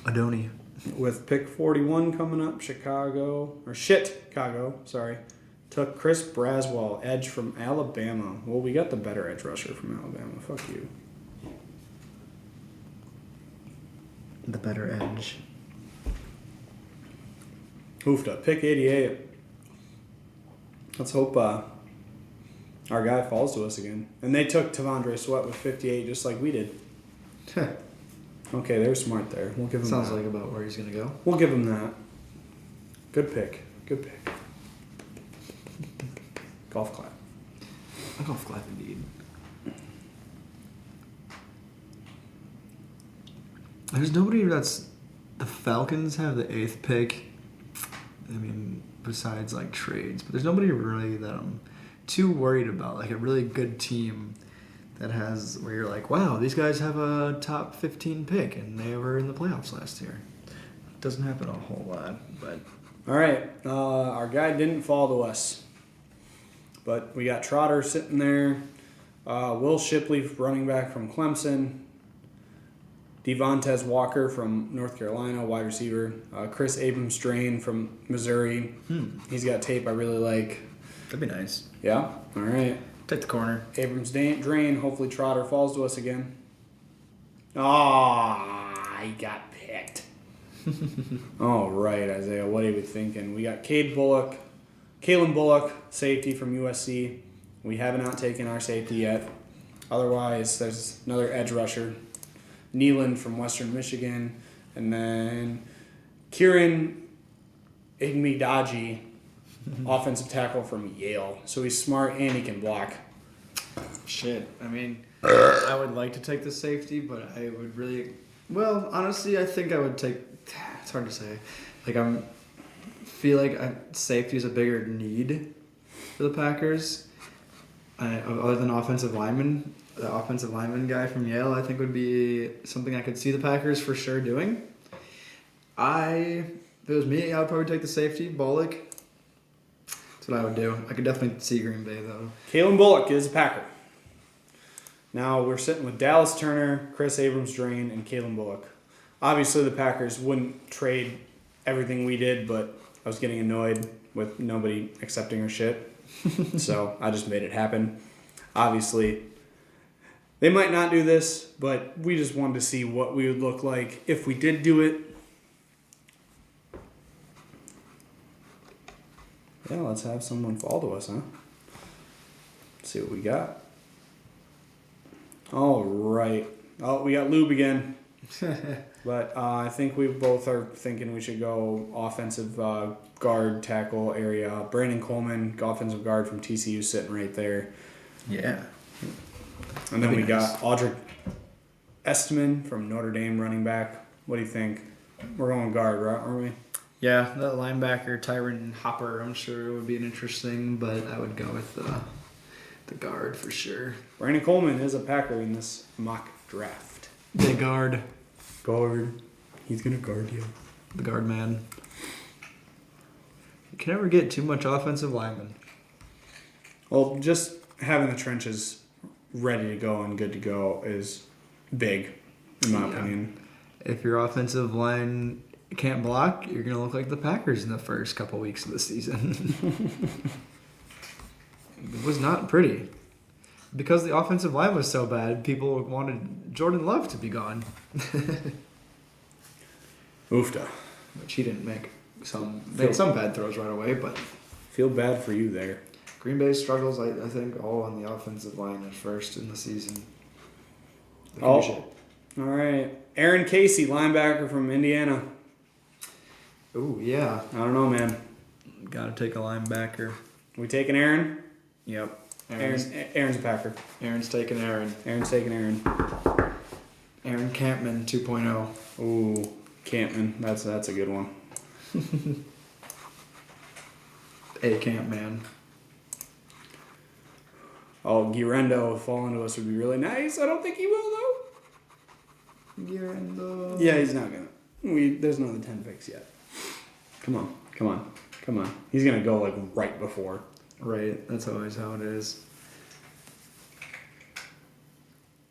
Adoni. With pick 41 coming up, Chicago, sorry, took Chris Braswell, edge from Alabama. Well, we got the better edge rusher from Alabama. Fuck you. The better edge. Hoofed up. Pick 88. Let's hope our guy falls to us again. And they took Tavondre Sweat with 58 just like we did. Okay, they're smart there. We'll give him Sounds that. like about where he's going to go. We'll give him that. Good pick. Good pick. Golf clap. A golf clap indeed. There's nobody that's... The Falcons have the 8th pick. I mean, besides like trades. But there's nobody really that I'm too worried about. Like a really good team that has... Where you're like, wow, these guys have a top 15 pick. And they were in the playoffs last year. It doesn't happen a whole lot, but... All right. Our guy didn't fall to us. But we got Trotter sitting there. Will Shipley, running back from Clemson. Devontae Walker from North Carolina, wide receiver. Chris Abrams-Drain from Missouri. He's got tape I really like. That'd be nice. Yeah? All right. Take the corner. Abrams-Drain. Hopefully Trotter falls to us again. Ah, he got picked. All right, Isaiah. What are we thinking? We got Kalen Bullock, safety from USC. We have not taken our safety yet. Otherwise, there's another edge rusher. Neeland from Western Michigan. And then Kieran Igmidaji, offensive tackle from Yale. So he's smart and he can block. Shit. I mean, I would like to take the safety, but I would really... Well, honestly, I think I would take... It's hard to say. Like, feel like safety is a bigger need for the Packers. Other than offensive lineman, the offensive lineman guy from Yale, I think would be something I could see the Packers for sure doing. If it was me, I would probably take the safety, Bullock. That's what I would do. I could definitely see Green Bay, though. Kalen Bullock is a Packer. Now we're sitting with Dallas Turner, Chris Abrams-Drain, and Kalen Bullock. Obviously, the Packers wouldn't trade everything we did, but I was getting annoyed with nobody accepting our shit. So I just made it happen. Obviously, they might not do this, but we just wanted to see what we would look like if we did do it. Yeah, let's have someone fall to us, huh? Let's see what we got. All right. Oh, we got Lube again. But I think we both are thinking we should go offensive guard tackle area. Brandon Coleman, offensive guard from TCU, sitting right there. Yeah. And then we got Audric Estman from Notre Dame, running back. What do you think? We're going guard, right? Aren't we? Yeah, the linebacker, Tyron Hopper, I'm sure would be an interesting, but I would go with the guard for sure. Brandon Coleman is a Packer in this mock draft. The guard. Guard. He's going to guard you. The guard man. You can never get too much offensive lineman. Well, just having the trenches ready to go and good to go is big, in my opinion. If your offensive line can't block, you're going to look like the Packers in the first couple weeks of the season. It was not pretty. Because the offensive line was so bad, people wanted Jordan Love to be gone. Oofda. Which he didn't make. Made some bad throws right away, but... Feel bad for you there. Green Bay struggles, I think, all on the offensive line at first in the season. All right. Aaron Casey, linebacker from Indiana. Ooh, yeah. I don't know, man. Got to take a linebacker. We taking Aaron? Yep. Aaron's a Packer. Aaron's taking Aaron. Aaron's taking Aaron. Aaron Campman 2.0. Ooh, Campman. That's a good one. A Campman. Oh, Guirendo falling to us would be really nice. I don't think he will, though. Guirendo. Yeah, he's not going to. There's another 10 picks yet. Come on. He's going to go, like, right before. Right, that's always how it is.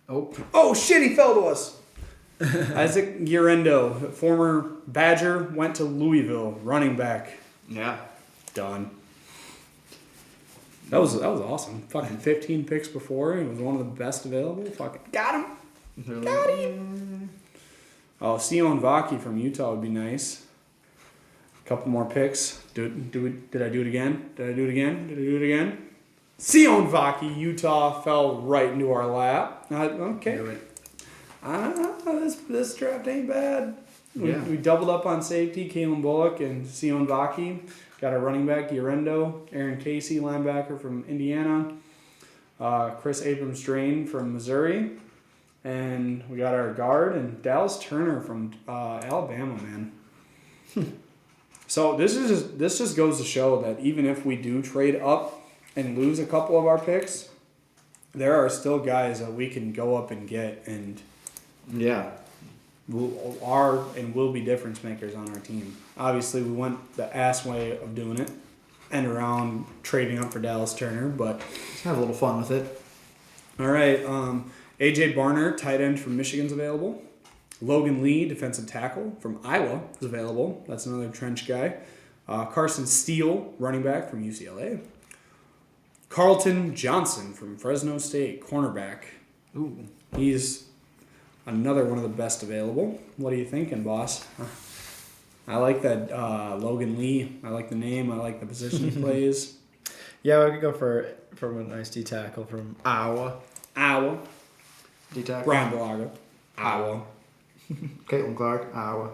Oh, shit, he fell to us. Isaac Guirendo, former Badger, went to Louisville, running back. Yeah. Done. That was awesome. Fucking 15 picks before. He was one of the best available. Fucking got him. Got him. Oh, Sion Vaki from Utah would be nice. A couple more picks. Did I do it again? Sion Vaki, Utah, fell right into our lap. Okay. This draft ain't bad. We doubled up on safety, Kalen Bullock and Sion Vaki. Got a running back, Guirendo, Aaron Casey, linebacker from Indiana, Chris Abrams-Drain from Missouri, and we got our guard and Dallas Turner from Alabama, man. So this just goes to show that even if we do trade up and lose a couple of our picks, there are still guys that we can go up and get and will be difference makers on our team. Obviously, we went the ass way of doing it, and around trading up for Dallas Turner, but let's have a little fun with it. All right, AJ Barner, tight end from Michigan's available. Logan Lee, defensive tackle from Iowa, is available. That's another trench guy. Carson Steele, running back from UCLA. Carlton Johnson from Fresno State, cornerback. Ooh, he's another one of the best available. What are you thinking, boss? I like that Logan Lee. I like the name. I like the position he plays. Yeah, we could go for a nice D tackle from Iowa. D tackle. Brian Balaga. Iowa. Caitlin Clark. Iowa.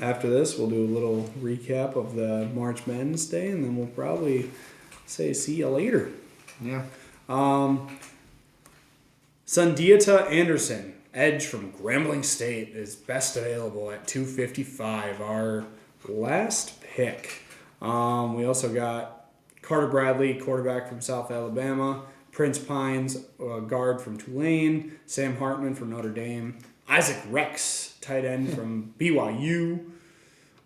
After this, we'll do a little recap of the March Madness Day, and then we'll probably say see you later. Yeah. Sundiata Anderson, edge from Grambling State, is best available at 255, our last pick. We also got Carter Bradley, quarterback from South Alabama, Prince Pines, guard from Tulane, Sam Hartman from Notre Dame, Isaac Rex, tight end from BYU.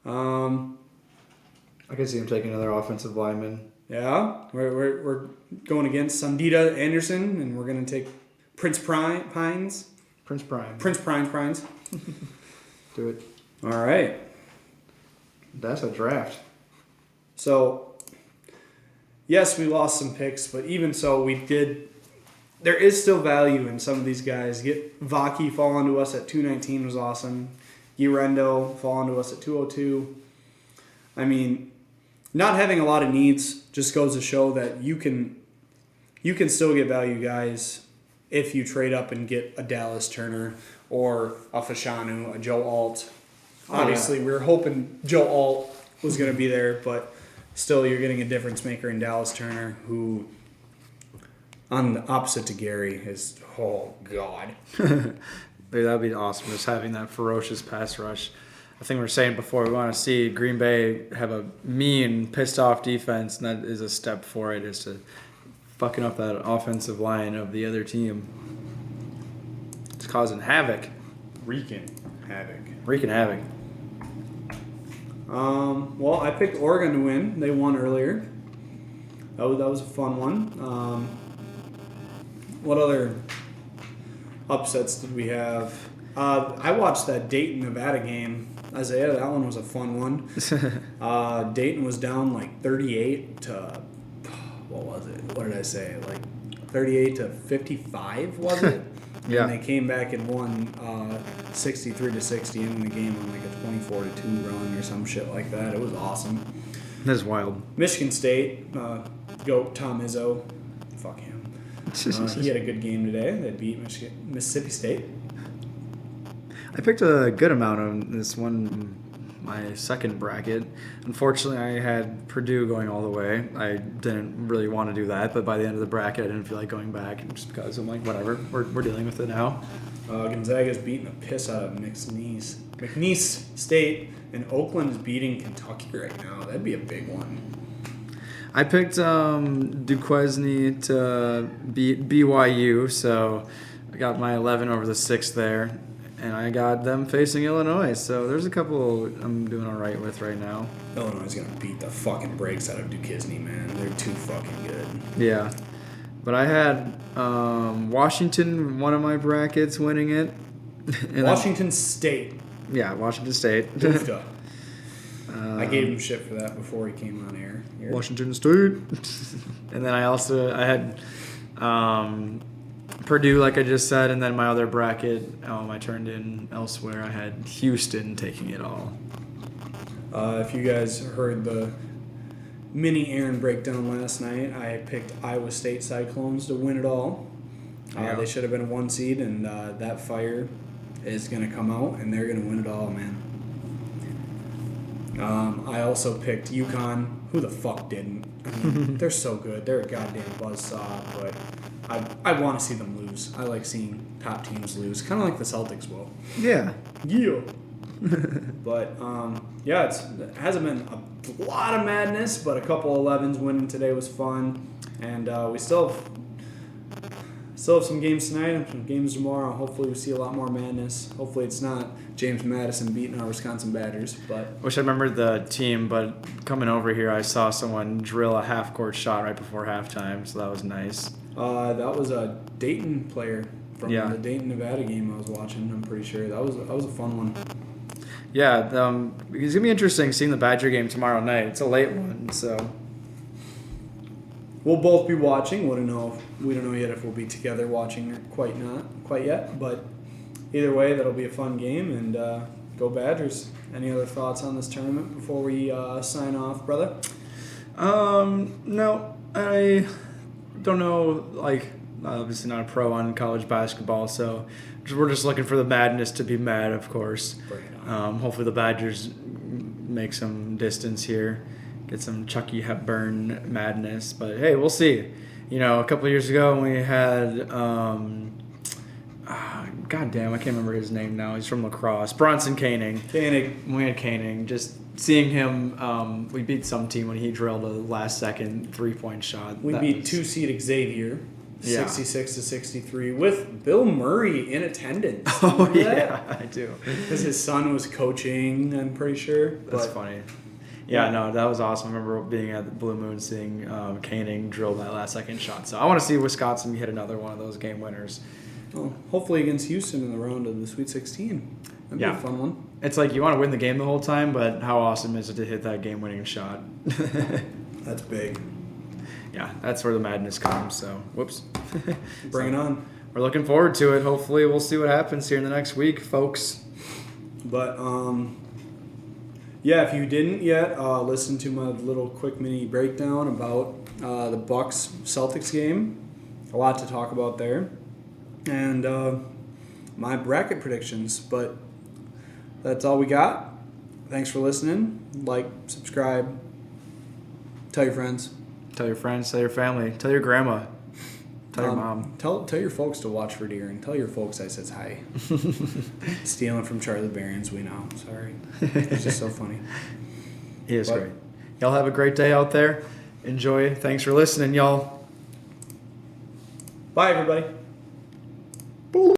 I can see him taking another offensive lineman. Yeah, we're going against Sandita Anderson, and we're going to take Prince Pines. Prince Pines. Do it. All right. That's a draft. So, yes, we lost some picks, but even so, we did. There is still value in some of these guys. Get Vaki falling to us at 219 was awesome. Guirendo falling to us at 202. I mean, not having a lot of needs just goes to show that you can still get value guys if you trade up and get a Dallas Turner or a Fashanu, a Joe Alt. Obviously, we were hoping Joe Alt was going to be there, but still you're getting a difference maker in Dallas Turner who, on the opposite to Gary, is, oh, God. Dude, that would be awesome, just having that ferocious pass rush. I think we were saying before, we want to see Green Bay have a mean, pissed-off defense, and that is a step for it, is to fucking up that offensive line of the other team. It's causing havoc. Wreaking havoc. Well, I picked Oregon to win. They won earlier. That was a fun one. What other upsets did we have? I watched that Dayton, Nevada game. Isaiah, that one was a fun one. Dayton was down like 38 to, what was it? What did I say? Like 38 to 55, was it? Yeah. And they came back and won 63 to 60 in the game on like a 24 to 2 run or some shit like that. It was awesome. That is wild. Michigan State, GOAT Tom Izzo. Fuck him. He had a good game today. They beat Mississippi State. I picked a good amount on this one, my second bracket. Unfortunately, I had Purdue going all the way. I didn't really want to do that, but by the end of the bracket, I didn't feel like going back just because I'm like, whatever, we're dealing with it now. Gonzaga's beating the piss out of McNeese State, and Oakland is beating Kentucky right now. That'd be a big one. I picked Duquesne to beat BYU, so I got my 11 over the 6 there, and I got them facing Illinois. So there's a couple I'm doing all right with right now. Illinois is going to beat the fucking brakes out of Duquesne, man. They're too fucking good. Yeah. But I had Washington, one of my brackets, winning it. Washington State. Yeah, Washington State. Goofed up. I gave him shit for that before he came on air. Washington State. And then I had Purdue, like I just said, and then my other bracket, I turned in elsewhere. I had Houston taking it all. If you guys heard the mini Aaron breakdown last night, I picked Iowa State Cyclones to win it all. They should have been a 1 seed, and that fire is going to come out, and they're going to win it all, man. I also picked UConn. Who the fuck didn't? I mean, they're so good. They're a goddamn buzzsaw, but I want to see them lose. I like seeing top teams lose, kind of like the Celtics will. Yeah. Yeah. But, it hasn't been a lot of madness, but a couple 11s winning today was fun. And we still have some games tonight and some games tomorrow. Hopefully we see a lot more madness. Hopefully it's not James Madison beating our Wisconsin Badgers. But Wish I remembered the team, but coming over here I saw someone drill a half-court shot right before halftime, so that was nice. That was a Dayton player from the Dayton, Nevada game I was watching, I'm pretty sure. That was a fun one. Yeah, it's going to be interesting seeing the Badger game tomorrow night. It's a late one, so... We'll both be watching. We don't know yet if we'll be together watching or quite yet. But either way, that'll be a fun game. And go Badgers. Any other thoughts on this tournament before we sign off, brother? No, I don't know. Like, obviously not a pro on college basketball, so we're just looking for the madness to be mad, of course. Bring it on. Hopefully the Badgers make some distance here. Get some Chucky Hepburn madness. But, hey, we'll see. You know, a couple of years ago we had, goddamn, I can't remember his name now. He's from lacrosse. Bronson Koenig. We had Koenig. Just seeing him, we beat some team when he drilled a last-second three-point shot. We beat 2-seed Xavier, 66-63, with Bill Murray in attendance. Oh, yeah, I do. Because his son was coaching, I'm pretty sure. That's funny. Yeah, no, that was awesome. I remember being at the Blue Moon, seeing Koenig drill that last-second shot. So I want to see Wisconsin hit another one of those game winners. Well, hopefully against Houston in the round of the Sweet 16. That'd be a fun one. It's like you want to win the game the whole time, but how awesome is it to hit that game-winning shot? That's big. Yeah, that's where the madness comes. So, whoops. Bring it on. We're looking forward to it. Hopefully we'll see what happens here in the next week, folks. But, yeah, if you didn't yet, listen to my little quick mini breakdown about the Bucks-Celtics game. A lot to talk about there. And my bracket predictions. But that's all we got. Thanks for listening. Like, subscribe. Tell your friends. Tell your friends, tell your family, tell your grandma, tell your mom. Tell your folks to watch for deer, and tell your folks I says hi. Stealing from Charlie Barron's, we know. Sorry. It's just so funny. He is great. Y'all have a great day out there. Enjoy. Thanks for listening, y'all. Bye, everybody.